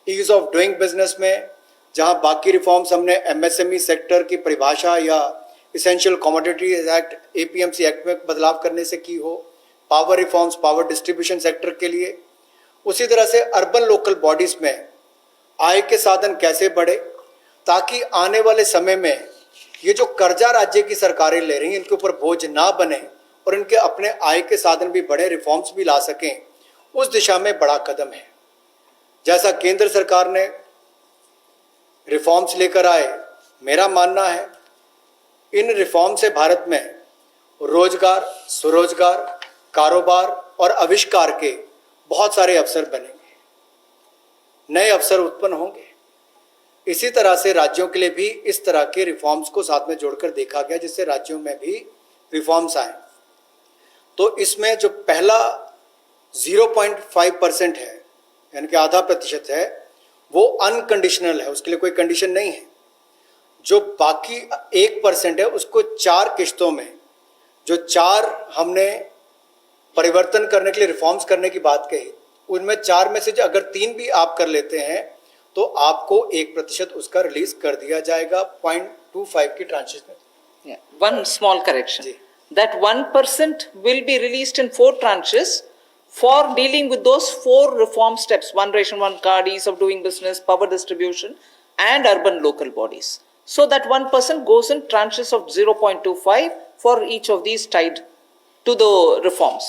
ईज ऑफ डूइंग बिजनेस में जहां बाकी रिफॉर्म्स हमने एमएसएमई सेक्टर की परिभाषा या essential commodities act APMC act में बदलाव करने से की हो, power reforms power distribution sector के लिए, उसी तरह से अर्बन लोकल बॉडीज में आय के साधन कैसे बढ़े ताकि आने वाले समय में ये जो कर्जा राज्य की सरकारें ले रही हैं इनके ऊपर बोझ ना बने और इनके अपने आय के साधन भी बढ़े, रिफॉर्म्स भी ला सकें, उस दिशा में बड़ा कदम है। जैसा केंद्र सरकार ने रिफॉर्म्स लेकर आए, मेरा मानना है इन रिफॉर्म से भारत में रोजगार, स्वरोजगार, कारोबार और आविष्कार के बहुत सारे अवसर बनेंगे, नए अवसर उत्पन्न होंगे। इसी तरह से राज्यों के लिए भी इस तरह के रिफॉर्म्स को साथ में जोड़कर देखा गया, जिससे राज्यों में भी रिफॉर्म्स आए। तो इसमें जो पहला 0.5% है, यानी कि आधा प्रतिशत है, वो अनकंडीशनल है, उसके लिए कोई कंडीशन नहीं है। जो बाकी 1% है उसको 4 किश्तों में, जो 4 हमने परिवर्तन करने के लिए रिफॉर्म्स करने की बात कही, उनमें 4 में से अगर 3 भी आप कर लेते हैं तो आपको 1% उसका रिलीज कर दिया जाएगा 0.25 की ट्रांचेस में। Yeah. One small correction. Ji. That 1% will be released in 4 tranches for dealing with those 4 reform steps: 1 ration, 1 card, ease of doing business, power distribution, and urban local bodies. So that 1% goes in tranches of 0.25 for each of these tied to the reforms.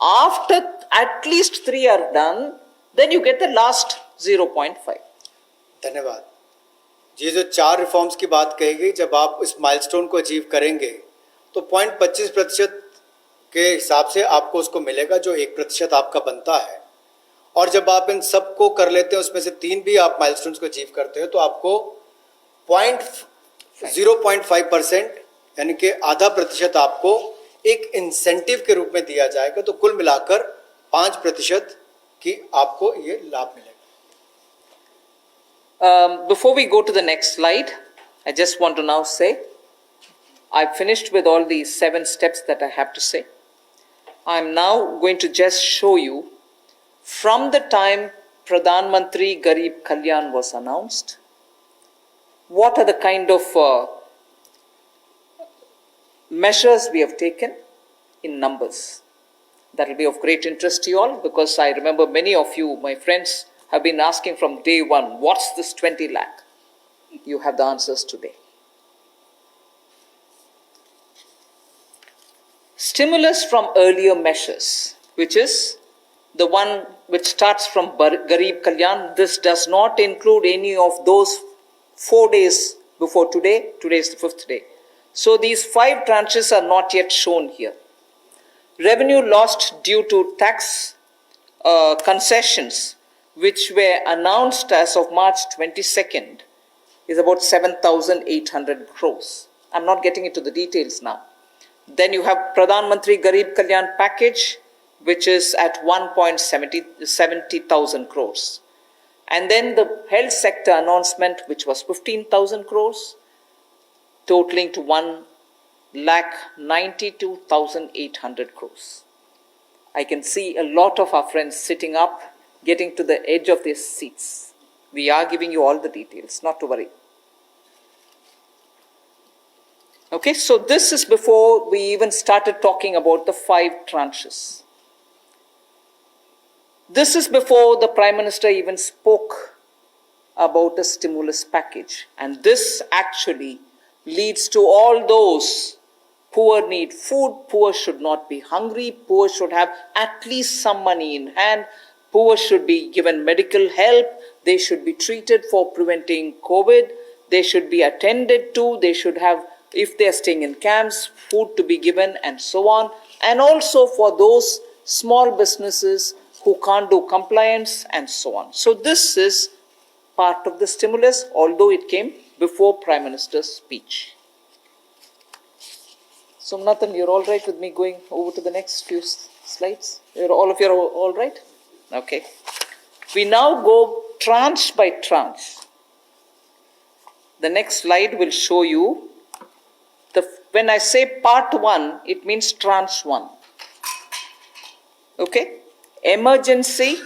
After at least 3 are done, then you get the last 0.5. धन्यवाद। ये जो 4 reforms की बात कही गई, जब आप इस माइलस्टोन को अचीव करेंगे तो 0.25% के हिसाब से आपको उसको मिलेगा जो 1% आपका बनता है। और जब आप इन सबको कर लेते हैं, उसमें से 3 भी आप माइलस्टोन्स को अचीव करते हो, तो आपको 0.5% यानी कि आधा प्रतिशत आपको एक इंसेंटिव के रूप में दिया जाएगा। तो कुल मिलाकर 5% की आपको ये लाभ मिलेगा। Before we go to the next slide, I just want to now say, I've finished with all the 7 steps that I have to say. I'm now going to just show you from the time Pradhan Mantri Garib Kalyan was announced, what are the kind of measures we have taken in numbers. That will be of great interest to you all, because I remember many of you, my friends, have been asking from day one, what's this 20 lakh? You have the answers today. Stimulus from earlier measures, which is the one which starts from Garib Kalyan. This does not include any of those 4 days before today. Today is the 5th day. So these 5 tranches are not yet shown here. Revenue lost due to tax concessions, which were announced as of March 22nd, is about 7,800 crores. I'm not getting into the details now. Then you have Pradhan Mantri Garib Kalyan package, which is at 1.70,000 crores. And then the health sector announcement, which was 15,000 crores, totaling to 1,92,800 crores. I can see a lot of our friends sitting up, getting to the edge of their seats. We are giving you all the details, not to worry. Okay, so this is before we even started talking about the 5 tranches. This is before the Prime Minister even spoke about a stimulus package. And this actually leads to all those poor need food, poor should not be hungry, poor should have at least some money in hand, poor should be given medical help, they should be treated for preventing COVID, they should be attended to, they should have, if they are staying in camps, food to be given and so on. And also for those small businesses who can't do compliance and so on. So this is part of the stimulus, although it came before Prime Minister's speech. Somnathan, you're all right with me going over to the next few slides? All of you are all right? Okay. We now go tranche by tranche. The next slide will show you, when I say part 1, it means tranche 1. Okay? Emergency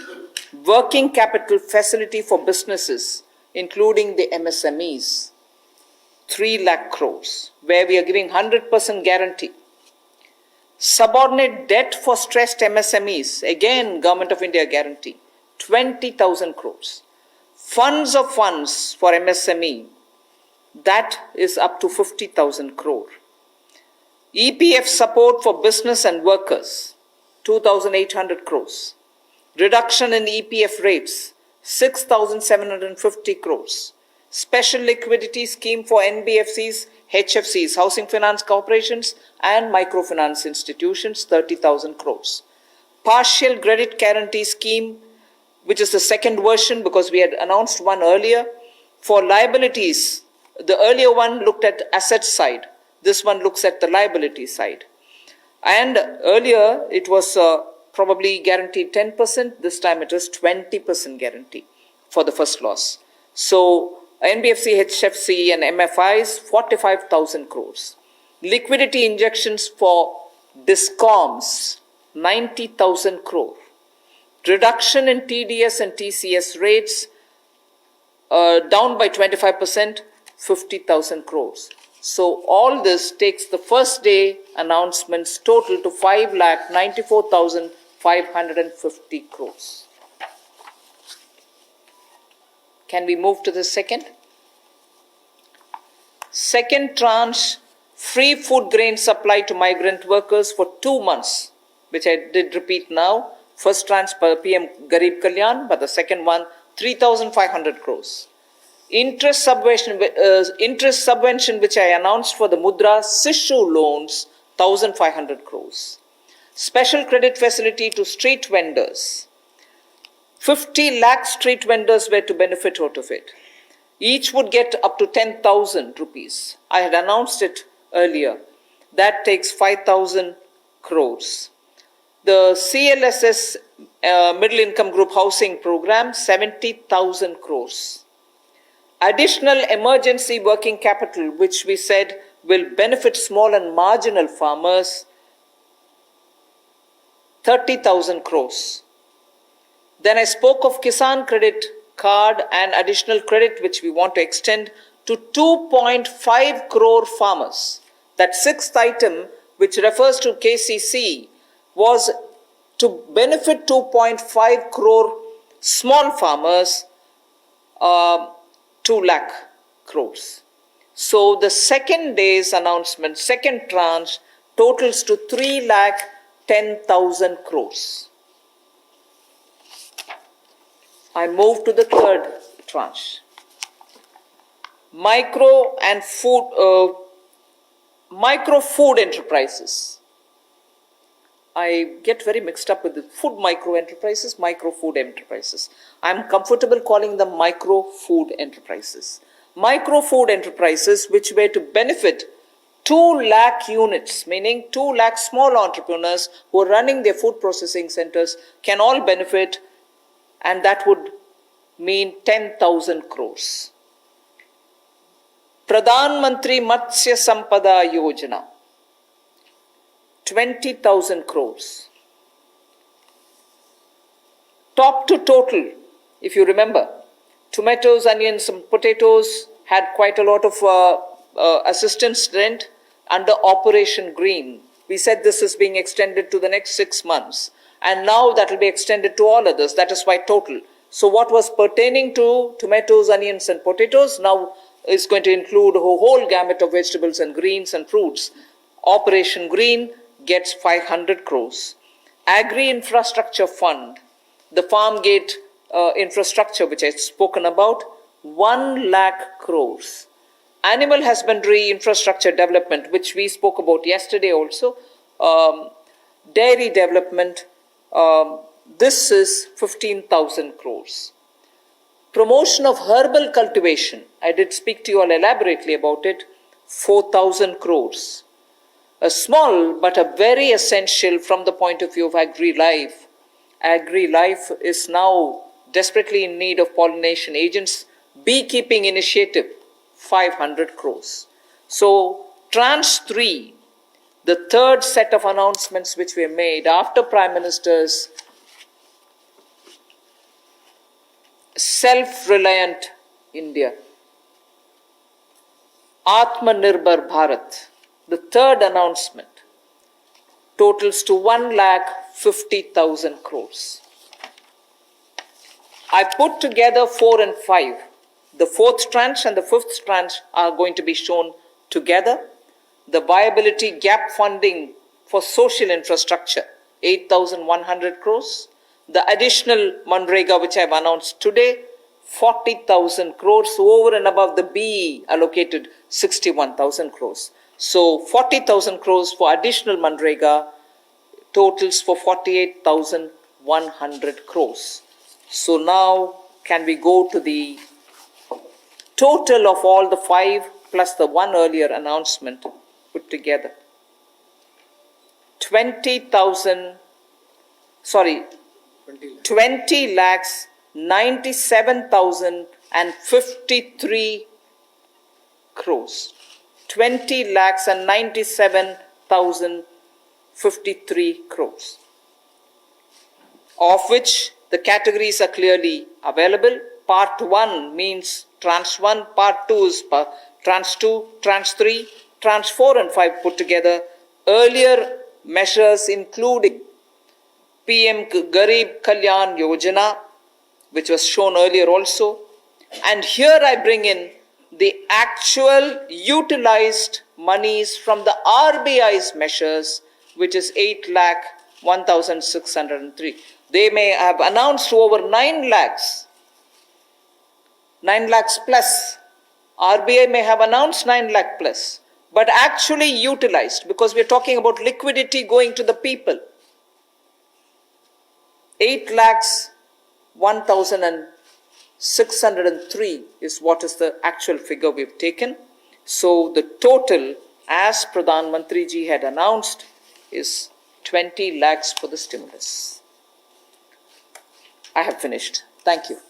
working capital facility for businesses, including the MSMEs, 3 lakh crores, where we are giving 100% guarantee. Subordinate debt for stressed MSMEs, again, Government of India guarantee, 20,000 crores. Funds of funds for MSME, that is up to 50,000 crore. EPF support for business and workers, 2,800 crores. Reduction in EPF rates, 6,750 crores. Special liquidity scheme for NBFCs, HFCs, Housing Finance Corporations, and microfinance institutions, 30,000 crores. Partial credit guarantee scheme, which is the second version because we had announced one earlier, for liabilities. The earlier one looked at asset side. This one looks at the liability side. And earlier it was probably guaranteed 10%. This time it is 20% guarantee for the first loss. So NBFC, HFC and MFIs, 45,000 crores. Liquidity injections for DISCOMs, 90,000 crore. Reduction in TDS and TCS rates, down by 25%, 50,000 crores. So all this takes the first day announcements total to 5,94,550 crores. Can we move to the second? Second tranche, free food grain supply to migrant workers for 2 months, which I did repeat now. First tranche per PM Garib Kalyan, but the second one, 3,500 crores. Interest subvention which I announced for the Mudra Sishu loans, 1,500 crores. Special credit facility to street vendors. 50 lakh street vendors were to benefit out of it. Each would get up to 10,000 rupees. I had announced it earlier. That takes 5,000 crores. The CLSS Middle Income Group Housing Program, 70,000 crores. Additional emergency working capital, which we said will benefit small and marginal farmers, 30,000 crores. Then I spoke of Kisan Credit Card and additional credit which we want to extend to 2.5 crore farmers. That sixth item, which refers to KCC, was to benefit 2.5 crore small farmers, 2 lakh crores. So the second day's announcement, second tranche, totals to 3,10,000 crores. I move to the third tranche. Micro food enterprises. I get very mixed up with the food micro enterprises, micro food enterprises. I'm comfortable calling them micro food enterprises. Micro food enterprises which were to benefit 2 lakh units, meaning 2 lakh small entrepreneurs who are running their food processing centers can all benefit, and that would mean 10,000 crores. Pradhan Mantri Matsya Sampada Yojana, 20,000 crores. Top to total, if you remember, tomatoes, onions, and potatoes had quite a lot of assistance rent under Operation Green. We said this is being extended to the next 6 months. And now that will be extended to all others. That is why total. So what was pertaining to tomatoes, onions, and potatoes now is going to include a whole gamut of vegetables and greens and fruits. Operation Green gets 500 crores. Agri-infrastructure fund, the farm gate infrastructure which I've spoken about, 1 lakh crores. Animal husbandry infrastructure development, which we spoke about yesterday also, dairy development, this is 15,000 crores. promotion of herbal cultivation, I did speak to you all elaborately about it, 4,000 crores. A small but a very essential from the point of view of agri-life. Agri-life is now desperately in need of pollination agents. Beekeeping initiative, 500 crores. So, tranche 3, the third set of announcements which were made after Prime Minister's self-reliant India, Atmanirbhar Bharat, the third announcement, totals to 1,50,000 crores. I put together 4 and 5. The fourth tranche and the fifth tranche are going to be shown together. The viability gap funding for social infrastructure, 8,100 crores. The additional MNREGA, which I have announced today, 40,000 crores, over and above the BE allocated 61,000 crores. So 40,000 crores for additional MNREGA, totals for 48,100 crores. So now can we go to the total of all the 5 plus the one earlier announcement put together? 20 lakhs 97,053 crores. 20 lakhs and 97,053 crores. Of which the categories are clearly available. Part 1 means tranche 1, part 2 is tranche 2, tranche 3, tranche 4 and 5 put together. Earlier measures including PM Garib Kalyan Yojana, which was shown earlier also. And here I bring in the actual utilized monies from the RBI's measures, which is 8,01,603. They may have announced over 9 lakhs plus. RBI may have announced 9 lakh plus, but actually utilized, because we are talking about liquidity going to the people. 8 lakhs 1,603 is what is the actual figure we've taken. So the total, as Pradhan Mantri ji had announced, is 20 lakhs for the stimulus. I have finished. Thank you.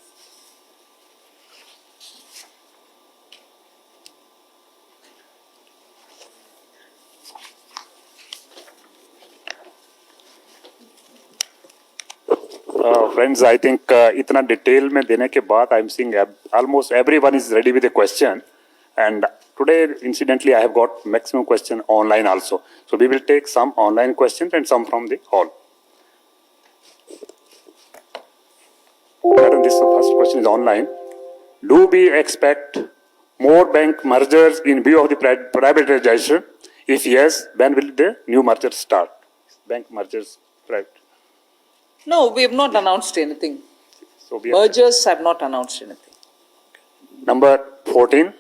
Friends, I think इतना detail में देने के बाद I'm seeing almost everyone is ready with a question, and today incidentally I have got maximum question online also. So we will take some online questions and some from the hall. Madam, this first question is online. Do we expect more bank mergers in view of the privatization? If yes, when will the new mergers start? Bank mergers, right? No, we have not announced anything. So mergers have not announced anything. Number 14.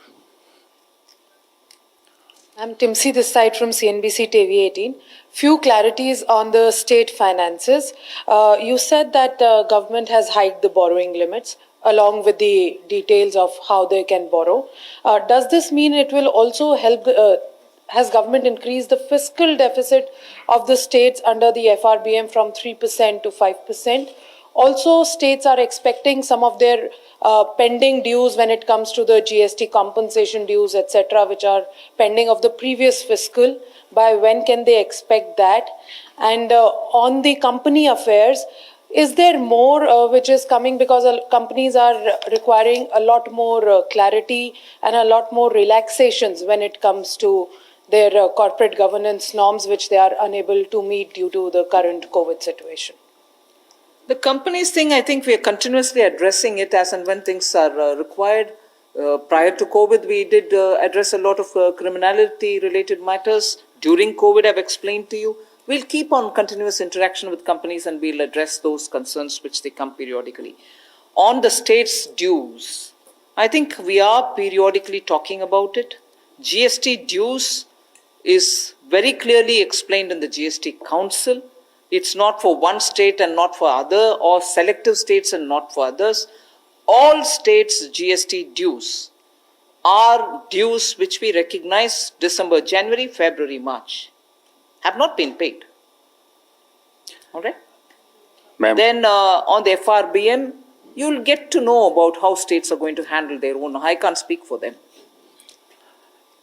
I'm Timsi this side from CNBC TV 18. Few clarities on the state finances. You said that the government has hiked the borrowing limits along with the details of how they can borrow. Does this mean it will also help has government increased the fiscal deficit of the states under the FRBM from 3% to 5%? Also, states are expecting some of their pending dues when it comes to the GST compensation dues, etc., which are pending of the previous fiscal. By when can they expect that? And on the company affairs, is there more which is coming, because companies are requiring a lot more clarity and a lot more relaxations when it comes to their corporate governance norms, which they are unable to meet due to the current COVID situation? The companies thing, I think we are continuously addressing it as and when things are required. Prior to COVID, we did address a lot of criminality-related matters. During COVID, I've explained to you. We'll keep on continuous interaction with companies and we'll address those concerns which they come periodically. On the state's dues, I think we are periodically talking about it. GST dues is very clearly explained in the GST Council. It's not for one state and not for other, or selective states and not for others. all states' GST dues are dues which we recognize December, January, February, March, have not been paid. All right? Ma'am. Then on the FRBM, you'll get to know about how states are going to handle their own. I can't speak for them.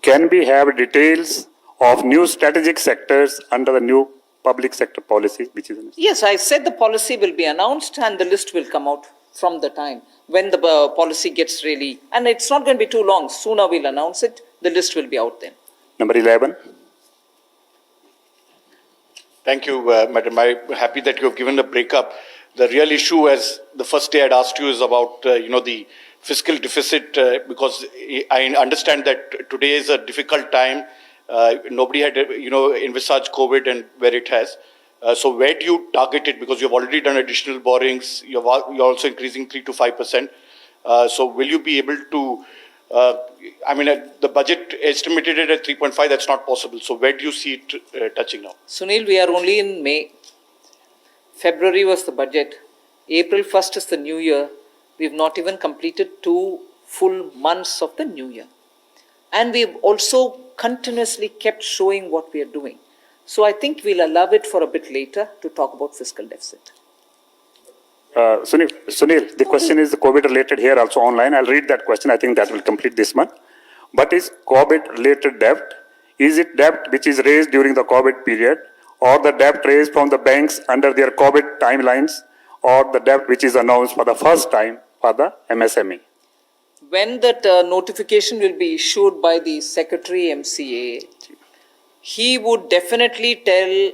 Can we have details of new strategic sectors under the new public sector policy, which is Yes, I said the policy will be announced and the list will come out from the time when the policy gets really, and it's not going to be too long. Sooner we'll announce it. The list will be out then. number 11? Thank you, Madam. I'm happy that you have given a breakup. The real issue, as the first day I'd asked you, is about the fiscal deficit, because I understand that today is a difficult time. Nobody had envisaged COVID and where it has. So where do you target it? Because you've already done additional borrowings. You're also increasing 3 to 5%. So will you be able to? The budget estimated it at 3.5. That's not possible. So where do you see it touching now? Sunil, we are only in May. February was the budget. April 1st is the new year. We've not even completed 2 full months of the new year. And we've also continuously kept showing what we are doing. So I think we'll allow it for a bit later to talk about fiscal deficit. Sunil, the question is COVID related here also online. I'll read that question. I think that will complete this month. But is COVID related debt? Is it debt which is raised during the COVID period, or the debt raised from the banks under their COVID timelines, or the debt which is announced for the first time for the MSME? When that notification will be issued by the Secretary MCA, he would definitely tell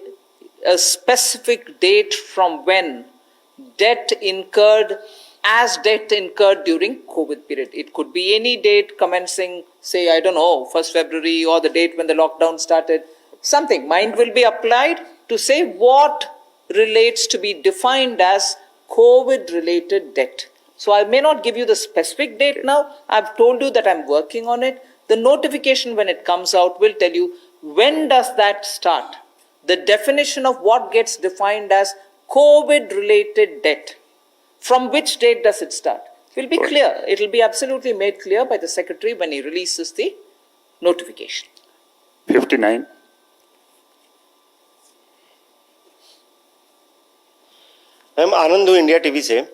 a specific date from when debt incurred during COVID period. It could be any date commencing, say, I don't know, 1st February, or the date when the lockdown started. Something. Mind will be applied to say what relates to be defined as COVID-related debt. So I may not give you the specific date now. I've told you that I'm working on it. The notification, when it comes out, will tell you when does that start. The definition of what gets defined as COVID-related debt. From which date does it start? Will be clear. It will be absolutely made clear by the Secretary when he releases the notification. 59. Ma'am आनंद हूँ India TV से।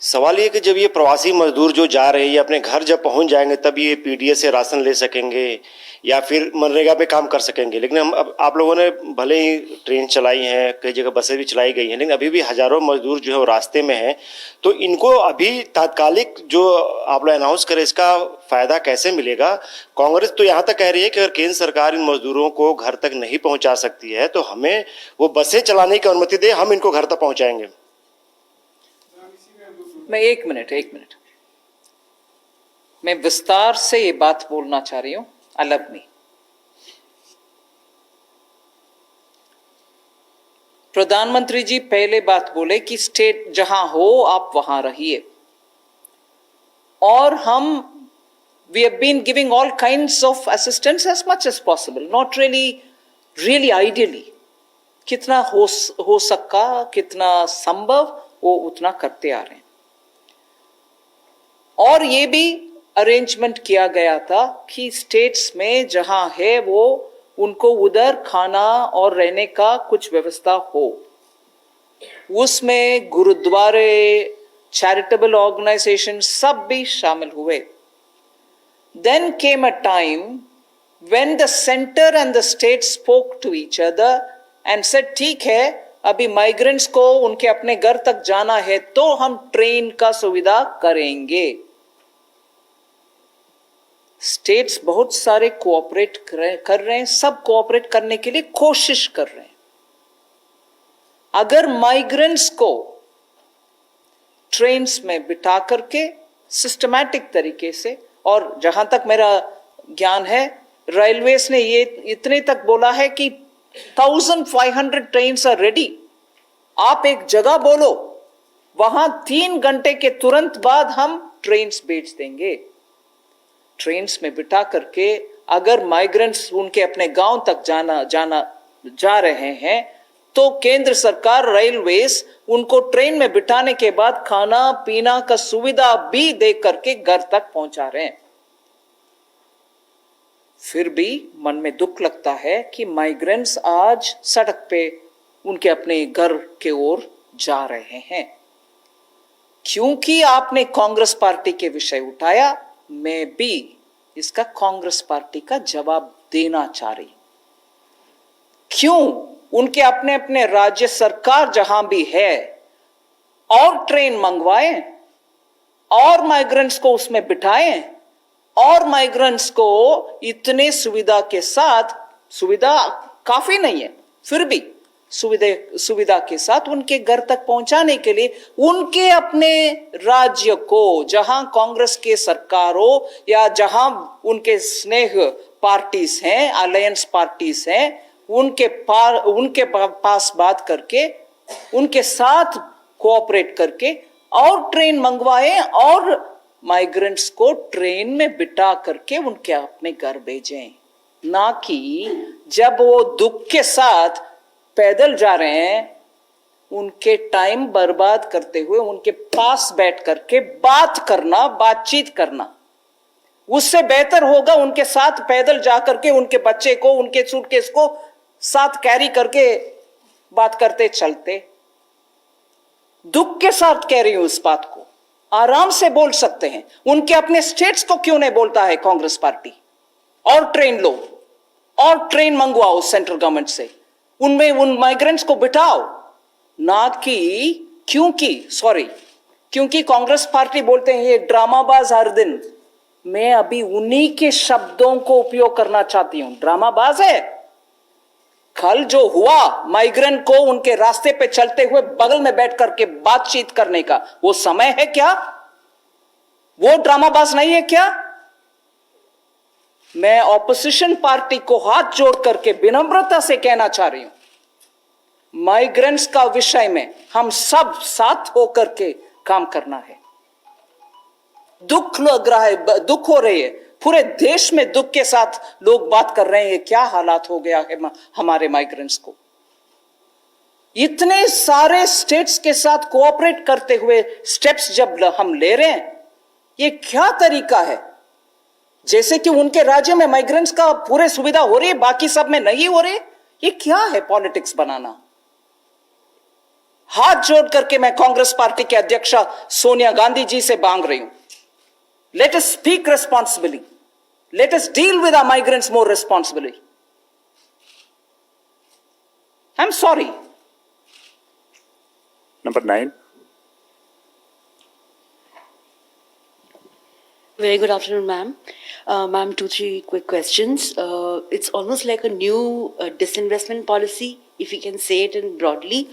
सवाल ये कि जब ये प्रवासी मजदूर जो जा रहे हैं, ये अपने घर जब पहुंच जाएंगे तब ये पीडीएस से राशन ले सकेंगे या फिर मनरेगा पे काम कर सकेंगे। लेकिन हम अब आप लोगों ने भले ही ट्रेन चलाई हैं, कई जगह बसें भी चलाई गई हैं, लेकिन अभी भी हजारों मजदूर जो है वो रास्ते में हैं। तो इनको अभी तात्कालिक जो आप लोग अनाउंस करें, इसका फ़ायदा कैसे मिलेगा? कांग्रेस तो यहाँ तक कह रही है कि अगर केंद्र सरकार इन मजदूरों को घर तक नहीं पहुँचा सकती है तो हमें वो बसें चलाने की अनुमति दे, हम इनको घर तक पहुँचाएंगे। मैं एक मिनट मैं विस्तार से ये बात बोलना चाह रही हूं। अलग में प्रधानमंत्री जी पहले बात बोले कि स्टेट जहां हो आप वहां रहिए, और हम we have been giving all kinds of assistance as much as possible, not really ideally. कितना हो सका, कितना संभव, वो उतना करते आ रहे हैं। और ये भी अरेंजमेंट किया गया था कि स्टेट्स में जहां है वो उनको उधर खाना और रहने का कुछ व्यवस्था हो। उसमें गुरुद्वारे, चैरिटेबल ऑर्गेनाइजेशन सब भी शामिल हुए। Then came a time when the center and the state spoke to each other and said, ठीक है, अभी माइग्रेंट्स को उनके अपने घर तक जाना है तो हम ट्रेन का सुविधा करेंगे। स्टेट्स बहुत सारे कोऑपरेट कर रहे हैं, सब कोऑपरेट करने के लिए कोशिश कर रहे हैं। अगर माइग्रेंट्स को ट्रेन्स में बिठा करके सिस्टमैटिक तरीके से, और जहां तक मेरा ज्ञान है रेलवेज ने ये इतने तक बोला है कि 1500 ट्रेन्स आर रेडी। आप एक जगह बोलो, वहां 3 घंटे के तुरंत बाद हम ट्रेन्स भेज देंगे। ट्रेन्स में बिठा करके अगर माइग्रेंट्स उनके अपने गांव तक जा रहे हैं तो केंद्र सरकार रेलवेज उनको ट्रेन में बिठाने के बाद खाना पीना का सुविधा भी दे करके घर तक पहुंचा रहे हैं। फिर भी मन में दुख लगता है कि माइग्रेंट्स आज सड़क पे उनके अपने घर के ओर जा रहे हैं। क्योंकि आपने कांग्रेस पार्टी के विषय उठाया, मैं भी इसका कांग्रेस पार्टी का जवाब देना चाह रही। क्यों उनके अपने अपने राज्य सरकार जहां भी है और ट्रेन मंगवाएं और माइग्रेंट्स को उसमें बिठाएं और माइग्रेंट्स को इतने सुविधा के साथ, सुविधा काफी नहीं है फिर भी सुविधा के साथ उनके घर तक पहुंचाने के लिए उनके अपने राज्य को, जहां कांग्रेस के सरकार हो या जहां उनके स्नेह पार्टीज हैं, अलायंस पार्टीज हैं, उनके पास बात करके उनके साथ कोऑपरेट करके और ट्रेन मंगवाएं और माइग्रेंट्स को ट्रेन में बिठा करके उनके अपने घर भेजें। ना कि जब वो दुख के साथ पैदल जा रहे हैं, उनके टाइम बर्बाद करते हुए उनके पास बैठ करके बातचीत करना। उससे बेहतर होगा उनके साथ पैदल जा करके उनके बच्चे को, उनके सूटकेस को साथ कैरी करके बात करते चलते। दुख के साथ कह रही हूं इस बात को, आराम से बोल सकते हैं। उनके अपने स्टेट्स को क्यों नहीं बोलता है कांग्रेस पार्टी? और ट्रेन लो और ट्रेन मंगवाओ सेंट्रल गवर्नमेंट से, उनमें उन माइग्रेंट्स को बिठाओ। ना कि क्योंकि कांग्रेस पार्टी बोलते हैं ये ड्रामाबाज हर दिन। मैं अभी उन्हीं के शब्दों को उपयोग करना चाहती हूं। ड्रामाबाज है। कल जो हुआ माइग्रेंट को उनके रास्ते पे चलते हुए बगल में बैठ करके बातचीत करने का, वो समय है क्या? वो ड्रामाबाज नहीं है क्या? मैं ऑपोजिशन पार्टी को हाथ जोड़ करके विनम्रता से कहना चाह रही हूं, माइग्रेंट्स का विषय में हम सब साथ होकर के काम करना है। दुख लग रहा है, दुख हो रही है, पूरे देश में दुख के साथ लोग बात कर रहे हैं क्या हालात हो गया है हमारे माइग्रेंट्स को। इतने सारे स्टेट्स के साथ कोऑपरेट करते हुए स्टेप्स जब हम ले रहे हैं, ये क्या तरीका है? जैसे कि उनके राज्य में माइग्रेंट्स का पूरे सुविधा हो रही है, बाकी सब में नहीं हो रही। ये क्या है पॉलिटिक्स बनाना? हाथ जोड़ करके मैं कांग्रेस पार्टी के अध्यक्षा सोनिया गांधी जी से मांग रही हूं, let us speak responsibly. Let us deal with our migrants more responsibly. I'm sorry. Number 9. Very good afternoon, ma'am. Ma'am, 2-3 quick questions. It's almost like a new disinvestment policy, if you can say it in broadly.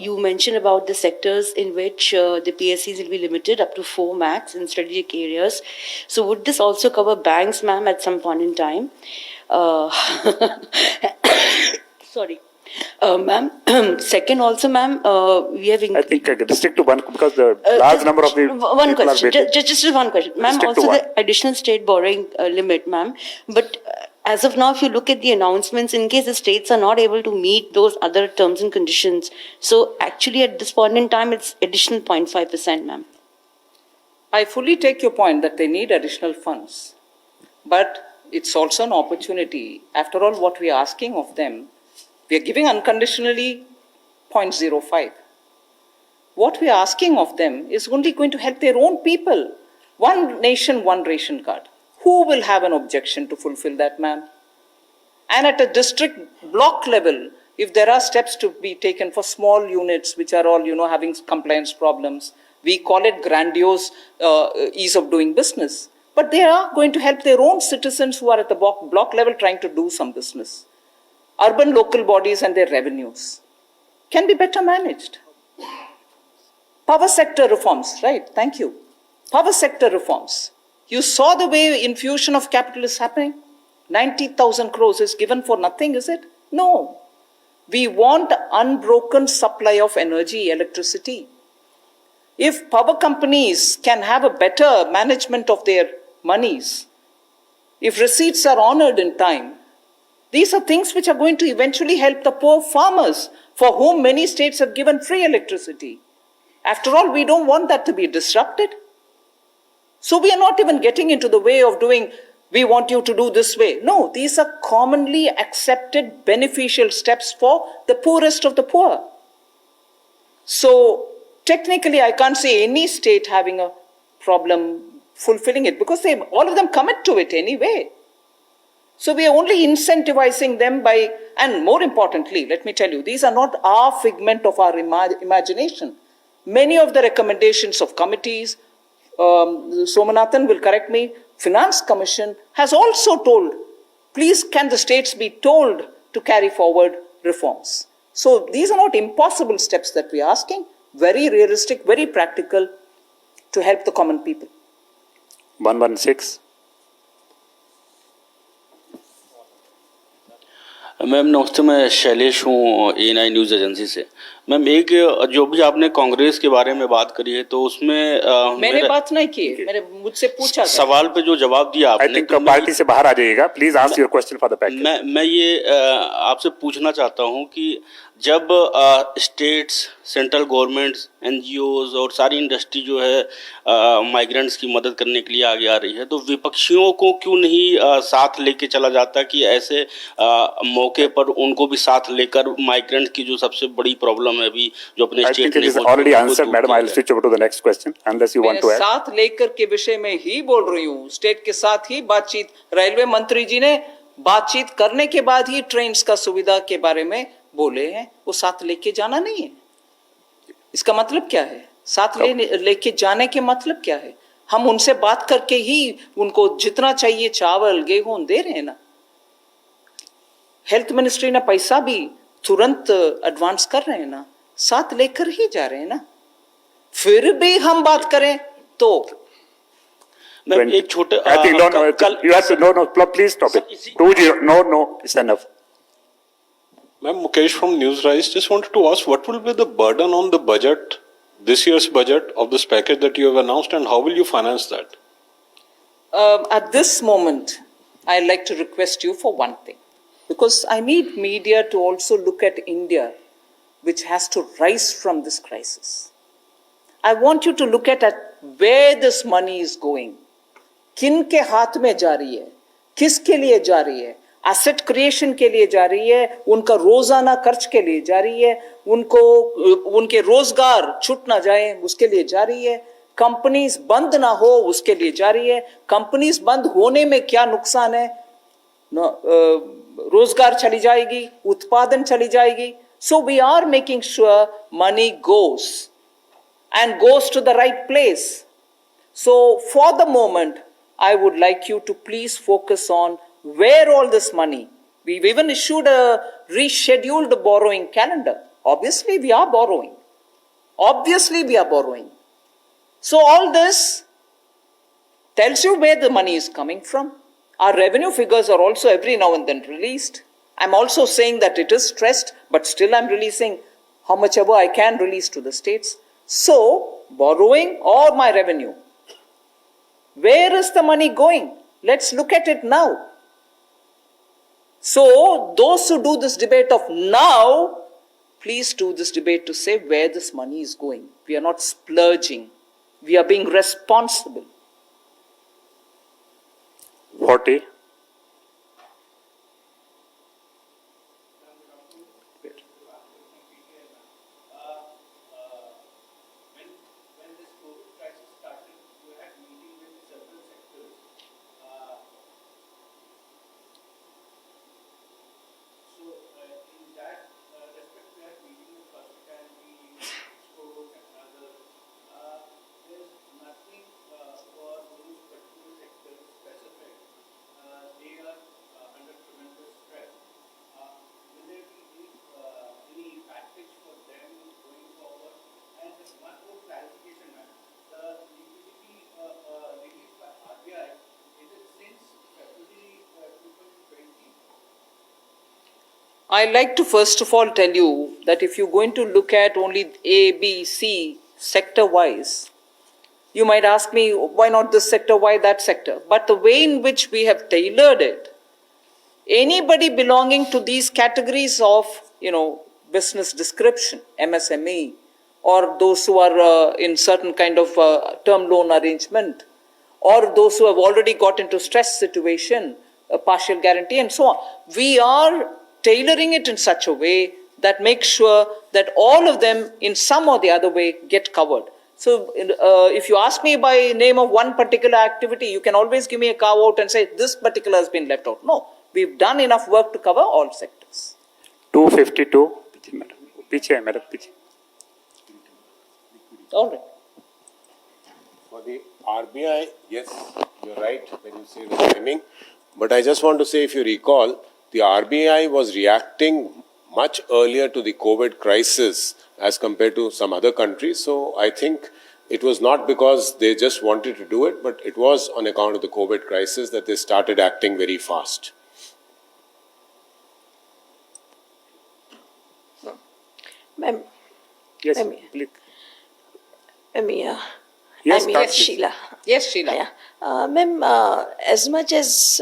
You mentioned about the sectors in which the PSCs will be limited up to 4 max in strategic areas. So would this also cover banks, ma'am, at some point in time? Sorry. Ma'am, second also, ma'am, we have... I think restrict to one because the large number of the one question, just one question. Ma'am, also the additional state borrowing limit, ma'am. But as of now, if you look at the announcements, in case the states are not able to meet those other terms and conditions, so actually at this point in time, it's additional 0.5%, ma'am. I fully take your point that they need additional funds. But it's also an opportunity. After all, what we are asking of them, we are giving unconditionally 0.05. What we are asking of them is only going to help their own people. One nation, one ration card. Who will have an objection to fulfill that, ma'am? And at a district block level, if there are steps to be taken for small units, which are all, having compliance problems, we call it grandiose ease of doing business. But they are going to help their own citizens who are at the block level trying to do some business. Urban local bodies and their revenues can be better managed. Power sector reforms, right? Thank you. Power sector reforms. You saw the way infusion of capital is happening? 90,000 crores is given for nothing, is it? No. We want unbroken supply of energy, electricity. If power companies can have a better management of their monies, if receipts are honored in time, These are things which are going to eventually help the poor farmers, for whom many states have given free electricity. After all, we don't want that to be disrupted. So we are not even getting into the way of doing, we want you to do this way. No, these are commonly accepted beneficial steps for the poorest of the poor. So technically, I can't say any state having a problem fulfilling it, because all of them commit to it anyway. So we are only incentivizing them by, and more importantly, let me tell you, these are not our figment of our imagination. Many of the recommendations of committees, Somanathan will correct me, Finance Commission has also told, please can the states be told to carry forward reforms. So these are not impossible steps that we are asking, very realistic, very practical to help the common people. 116. Ma'am नमस्ते, मैं शैलेश हूँ ANI news agency से। Ma'am एक जो भी आपने कांग्रेस के बारे में बात करी है तो उसमें मैंने बात नहीं की है, मैंने मुझसे पूछा सवाल पे जो जवाब दिया आपने, I think पार्टी से बाहर आ जाइएगा, please ask your question for the package. मैं ये आपसे पूछना चाहता हूँ कि जब स्टेट्स, सेंट्रल गवर्नमेंट्स, NGOs और सारी इंडस्ट्री जो है माइग्रेंट्स की मदद करने के लिए आगे आ रही है, तो विपक्षियों को क्यों नहीं साथ लेके चला जाता कि ऐसे मौके पर उनको भी साथ लेकर माइग्रेंट की जो सबसे बड़ी प्रॉब्लम है अभी जो अपने स्टेट में already answered madam, I will switch over to the next question unless you want to add. साथ लेकर के विषय में ही बोल रही हूँ, स्टेट के साथ ही बातचीत, रेलवे मंत्री जी ने बातचीत करने के बाद ही ट्रेन्स का सुविधा के बारे में बोले हैं, वो साथ लेके जाना नहीं है। इसका मतलब क्या है? साथ लेके जाने के मतलब क्या है? हम उनसे बात करके ही उनको जितना चाहिए चावल गेहूं दे रहे हैं ना। हेल्थ मिनिस्ट्री ने पैसा भी तुरंत एडवांस कर रहे हैं ना, साथ लेकर ही जा रहे हैं ना। फिर भी हम बात करें तो एक छोटे please stop it. No it's enough. Ma'am, Mukesh from News Rise, just wanted to ask what will be the burden on the budget, this year's budget of this package that you have announced, and how will you finance that? At this moment, I'd like to request you for one thing, because I need media to also look at India, which has to rise from this crisis. I want you to look at where this money is going. किन के हाथ में जा रही है, किसके लिए जा रही है? एसेट क्रिएशन के लिए जा रही है, उनका रोजाना खर्च के लिए जा रही है, उनको उनके रोजगार छूट ना जाए उसके लिए जा रही है, कंपनीज बंद ना हो उसके लिए जा रही है। कंपनीज बंद होने में क्या नुकसान है? रोजगार चली जाएगी, उत्पादन चली जाएगी। So we are making sure money goes and goes to the right place. So for the moment, I would like you to please focus on where all this money. We've even issued a rescheduled borrowing calendar. Obviously, we are borrowing. Obviously, we are borrowing. So all this tells you where the money is coming from. Our revenue figures are also every now and then released. I'm also saying that it is stressed, but still I'm releasing how much ever I can release to the states. So, borrowing or my revenue. Where is the money going? Let's look at it now. So, those who do this debate of now, please do this debate to say where this money is going. We are not splurging. We are being responsible. 40. I'd like to first of all tell you that if you're going to look at only A, B, C sector-wise, you might ask me, why not this sector, why that sector? But the way in which we have tailored it anybody belonging to these categories of, business description, MSME, or those who are in certain kind of term loan arrangement, or those who have already got into stress situation, a partial guarantee and so on. We are tailoring it in such a way that makes sure that all of them in some or the other way get covered. So if you ask me by name of one particular activity, you can always give me a carve out and say this particular has been left out. No, we've done enough work to cover all sectors. 252. Piche, madam, piche. All right. For the RBI, yes, you're right when you say the timing. But I just want to say, if you recall, the RBI was reacting much earlier to the COVID crisis as compared to some other countries. So I think it was not because they just wanted to do it, but it was on account of the COVID crisis that they started acting very fast. Ma'am. Yes, please. Yes, Yes, Sheila. Yes, Sheila. Yeah. Ma'am, as much as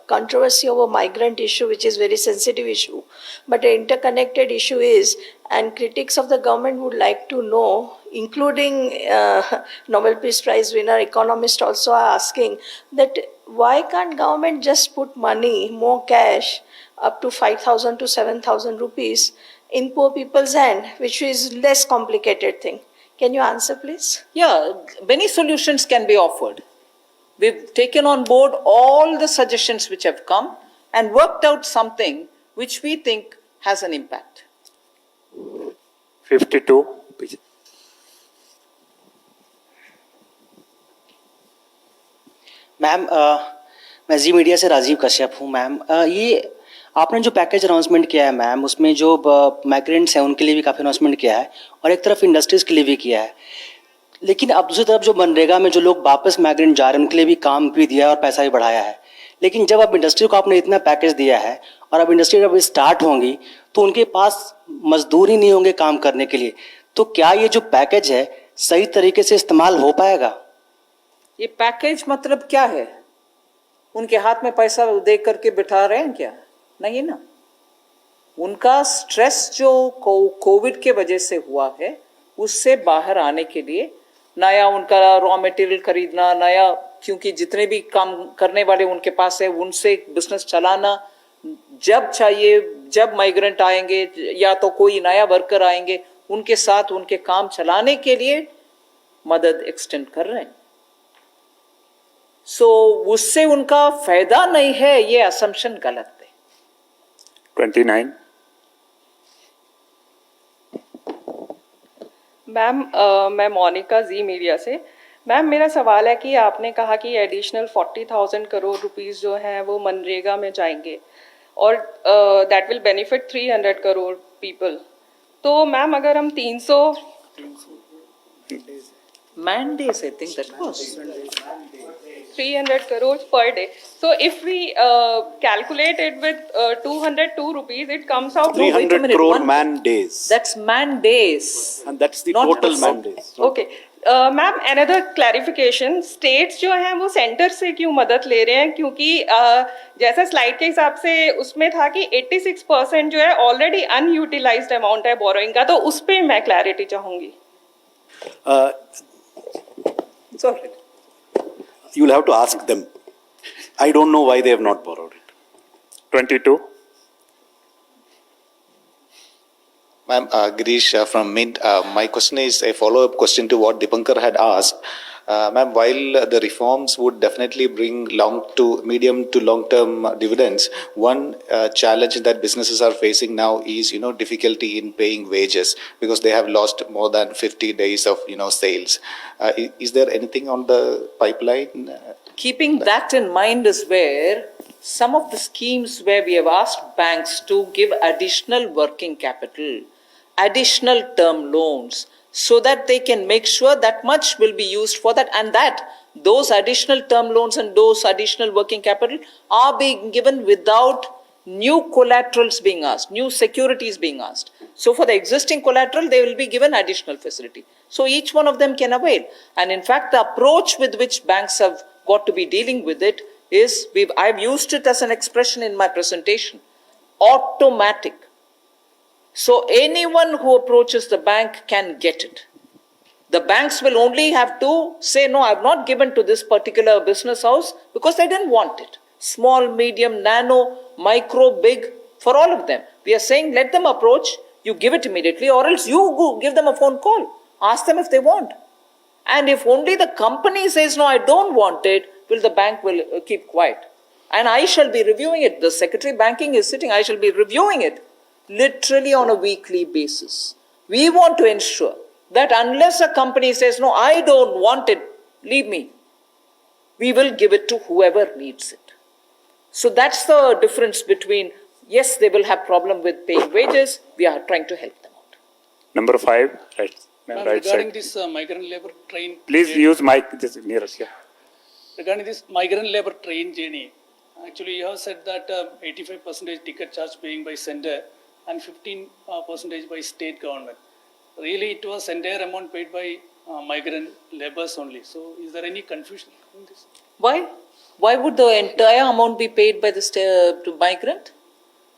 controversy over migrant issue, which is very sensitive issue, but an interconnected issue is, and critics of the government would like to know, including Nobel Peace Prize winner economists also are asking that why can't government just put money, more cash, up to 5,000 to 7,000 rupees in poor people's hand, which is less complicated thing. Can you answer, please? Yeah, many solutions can be offered. We've taken on board all the suggestions which have come and worked out something which we think has an impact. 52. Ma'am मैं जी media से राजीव कश्यप हूँ। Ma'am ये आपने जो package announcement किया है ma'am, उसमें जो माइग्रेंट्स हैं उनके लिए भी काफ़ी अनाउंसमेंट किया है और एक तरफ इंडस्ट्रीज़ के लिए भी किया है, लेकिन अब दूसरी तरफ जो मनरेगा में जो लोग वापस माइग्रेंट जा रहे हैं उनके लिए भी काम भी दिया है और पैसा भी बढ़ाया है। लेकिन जब अब इंडस्ट्री को आपने इतना पैकेज दिया है और अब इंडस्ट्री जब स्टार्ट होंगी तो उनके पास मजदूर ही नहीं होंगे काम करने के लिए, तो क्या ये जो पैकेज है सही तरीके से इस्तेमाल हो पाएगा? ये पैकेज मतलब क्या है? उनके हाथ में पैसा दे करके बिठा रहे हैं क्या? नहीं ना। उनका स्ट्रेस जो कोविड के वजह से हुआ है उससे बाहर आने के लिए नया उनका रॉ मटेरियल खरीदना, नया, क्योंकि जितने भी काम करने वाले उनके पास है उनसे बिजनेस चलाना, जब चाहिए जब माइग्रेंट आएंगे या तो कोई नया वर्कर आएंगे उनके साथ उनके काम चलाने के लिए मदद एक्सटेंड कर रहे हैं। सो उससे उनका फायदा नहीं है, ये असम्पशन गलत है। 29. मैम मैं मोनिका जी मीडिया से। मैम मेरा सवाल है कि आपने कहा कि एडिशनल 40,000 करोड़ रुपीस जो हैं वो मनरेगा में जाएंगे और that will benefit 300 crore people. तो मैम अगर हम 300 mandates, I think that was 300 crores per day. So if we calculate it with 202 rupees, it comes out 300 crore man days. That's man days. And that's the Not total person. man days. Okay. Ma'am another clarification, states जो हैं वो centre से क्यों मदद ले रहे हैं? क्योंकि जैसा स्लाइड के हिसाब से उसमें था कि 86% जो है ऑलरेडी अनयूटिलाइज्ड अमाउंट है बोरोइंग का, तो उस पर मैं क्लैरिटी चाहूँगी। Sorry. You'll have to ask them. I don't know why they have not borrowed it. 22. Ma'am, Girish from Mint. My question is a follow-up question to what Dipankar had asked. Ma'am, while the reforms would definitely bring medium to long-term dividends, one challenge that businesses are facing now is, difficulty in paying wages because they have lost more than 50 days of, sales. Is there anything on the pipeline? Keeping that in mind is where some of the schemes where we have asked banks to give additional working capital, additional term loans, so that they can make sure that much will be used for that, and that those additional term loans and those additional working capital are being given without new collaterals being asked, new securities being asked. So for the existing collateral, they will be given additional facility. So each one of them can avail. And in fact, the approach with which banks have got to be dealing with it is, I've used it as an expression in my presentation, automatic. So anyone who approaches the bank can get it. The banks will only have to say, no, I've not given to this particular business house because they didn't want it. Small, medium, nano, micro, big, for all of them. We are saying let them approach, you give it immediately, or else you go give them a phone call. Ask them if they want. And if only the company says, no, I don't want it, the bank will keep quiet. And I shall be reviewing it. The Secretary Banking is sitting, I shall be reviewing it literally on a weekly basis. We want to ensure that unless a company says, no, I don't want it, leave me, we will give it to whoever needs it. So that's the difference between, yes, they will have problem with paying wages, we are trying to help them out. Number 5, right, right regarding side. this migrant labor train... Please use mic just nearest, yeah. Regarding this migrant labor train journey, actually you have said that 85% ticket charge paying by sender and 15% by state government. Really, it was entire amount paid by migrant laborers only. So, is there any confusion in this? Why? Why would the entire amount be paid by the migrant?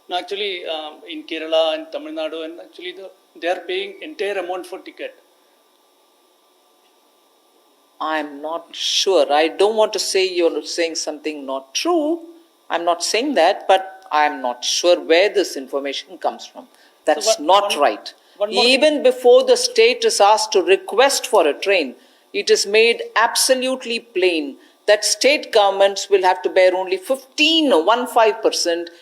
No, actually, in Kerala and Tamil Nadu, and actually they are paying entire amount for ticket. I'm not sure. I don't want to say you're saying something not true. I'm not saying that, but I'm not sure where this information comes from. That's So not right. Even before the state is asked to request for a train, it is made absolutely plain that state governments will have to bear only 15%,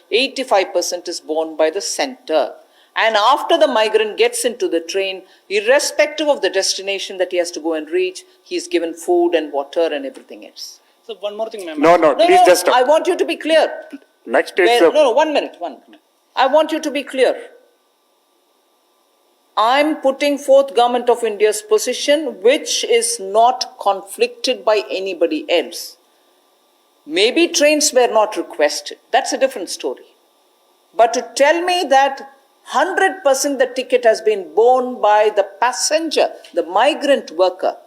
85% is borne by the center. And after the migrant gets into the train, irrespective of the destination that he has to go and reach, he is given food and water and everything else. So one more thing, ma'am. No, please just stop. I want you to be clear. Next is... 1 minute. I want you to be clear. I'm putting forth Government of India's position, which is not conflicted by anybody else. Maybe trains were not requested. That's a different story. But to tell me that 100% the ticket has been borne by the passenger, the migrant worker,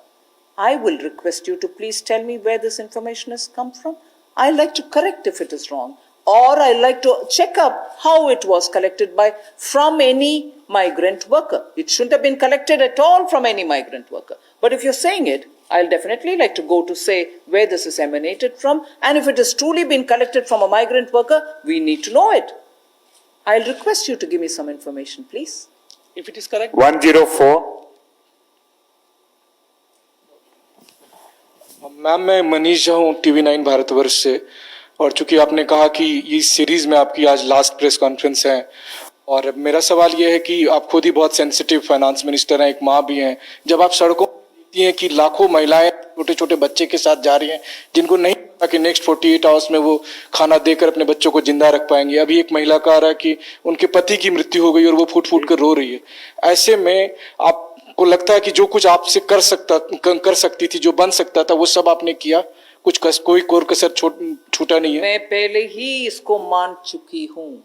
I will request you to please tell me where this information has come from. I'd like to correct if it is wrong. Or I'd like to check up how it was collected from any migrant worker. It shouldn't have been collected at all from any migrant worker. But if you're saying it, I'll definitely like to go to say where this is emanated from. And if it has truly been collected from a migrant worker, we need to know it. I'll request you to give me some information, please. If it is correct. 104. Ma'am मैं मनीष झा हूँ TV9 Bharatvarsh से और चूंकि आपने कहा कि इस series में आपकी आज लास्ट प्रेस कॉन्फ्रेंस है और मेरा सवाल ये है कि आप खुद ही बहुत सेंसिटिव फाइनेंस मिनिस्टर हैं, एक माँ भी हैं, जब आप सड़कों देखती हैं कि लाखों महिलाएं छोटे छोटे बच्चे के साथ जा रही हैं जिनको नहीं पता कि नेक्स्ट 48 आवर्स में वो खाना देकर अपने बच्चों को जिंदा रख पाएंगे। अभी एक महिला कह रहा है कि उनके पति की मृत्यु हो गई और वो फूट फूट कर रो रही है। ऐसे में आपको लगता है कि जो कुछ आपसे कर सकती थी, जो बन सकता था, वो सब आपने किया, कोई कोर कसर छूटा नहीं है? मैं पहले ही इसको मान चुकी हूँ।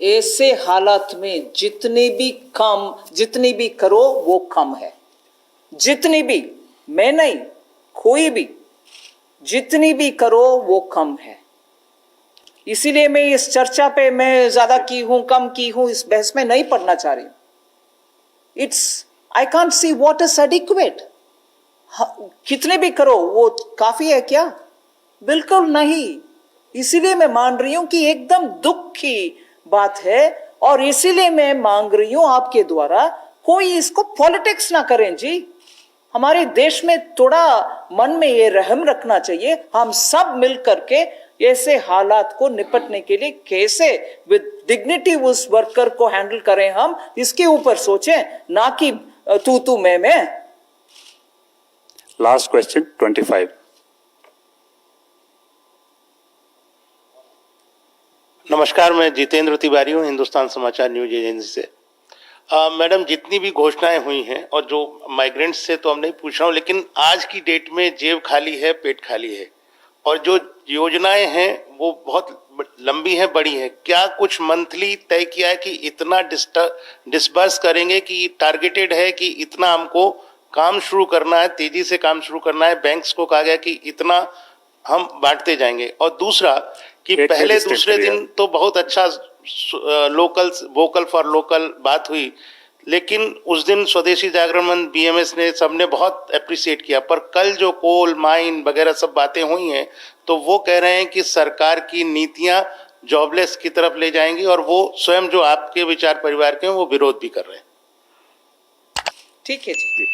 ऐसे हालात में जितनी भी करो वो कम है। जितनी भी, मैं नहीं, कोई भी, जितनी भी करो वो कम है। इसीलिए मैं इस चर्चा पे मैं ज्यादा की हूं, कम की हूं, इस बहस में नहीं पढ़ना चाह रही हूं। I can't see what is adequate. कितने भी करो वो काफी है क्या? बिल्कुल नहीं। इसीलिए मैं मान रही हूं कि एकदम दुख की बात है और इसीलिए मैं मांग रही हूं आपके द्वारा कोई इसको पॉलिटिक्स ना करें जी। हमारे देश में थोड़ा मन में ये रहम रखना चाहिए। हम सब मिल करके ऐसे हालात को निपटने के लिए कैसे विद डिग्निटी उस वर्कर को हैंडल करें, हम इसके ऊपर सोचें, ना कि तू मैं। Last question 25। नमस्कार, मैं जितेंद्र तिवारी हूँ, हिंदुस्तान समाचार न्यूज एजेंसी से। मैडम, जितनी भी घोषणाएं हुई हैं और जो माइग्रेंट्स से तो हम नहीं पूछ रहा हूँ, लेकिन आज की डेट में जेब खाली है, पेट खाली है और जो योजनाएं हैं वो बहुत लंबी हैं, बड़ी हैं। क्या कुछ मंथली तय किया है कि इतना डिस्बर्स करेंगे, कि टारगेटेड है कि इतना हमको काम शुरू करना है, तेजी से काम शुरू करना है? बैंक्स को कहा गया कि इतना हम बांटते जाएंगे। और दूसरा कि पहले दूसरे दिन तो बहुत अच्छा लोकल वोकल फॉर लोकल बात हुई, लेकिन उस दिन स्वदेशी जागरण मंच बीएमएस ने सबने बहुत अप्रिशिएट किया, पर कल जो कोल माइन वगैरह सब बातें हुई हैं तो वो कह रहे हैं कि सरकार की नीतियां जॉबलेस की तरफ ले जाएंगी और वो स्वयं जो आपके विचार परिवार के हैं वो विरोध भी कर रहे हैं। ठीक है जी।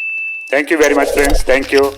Thank you very much, friends. Thank you.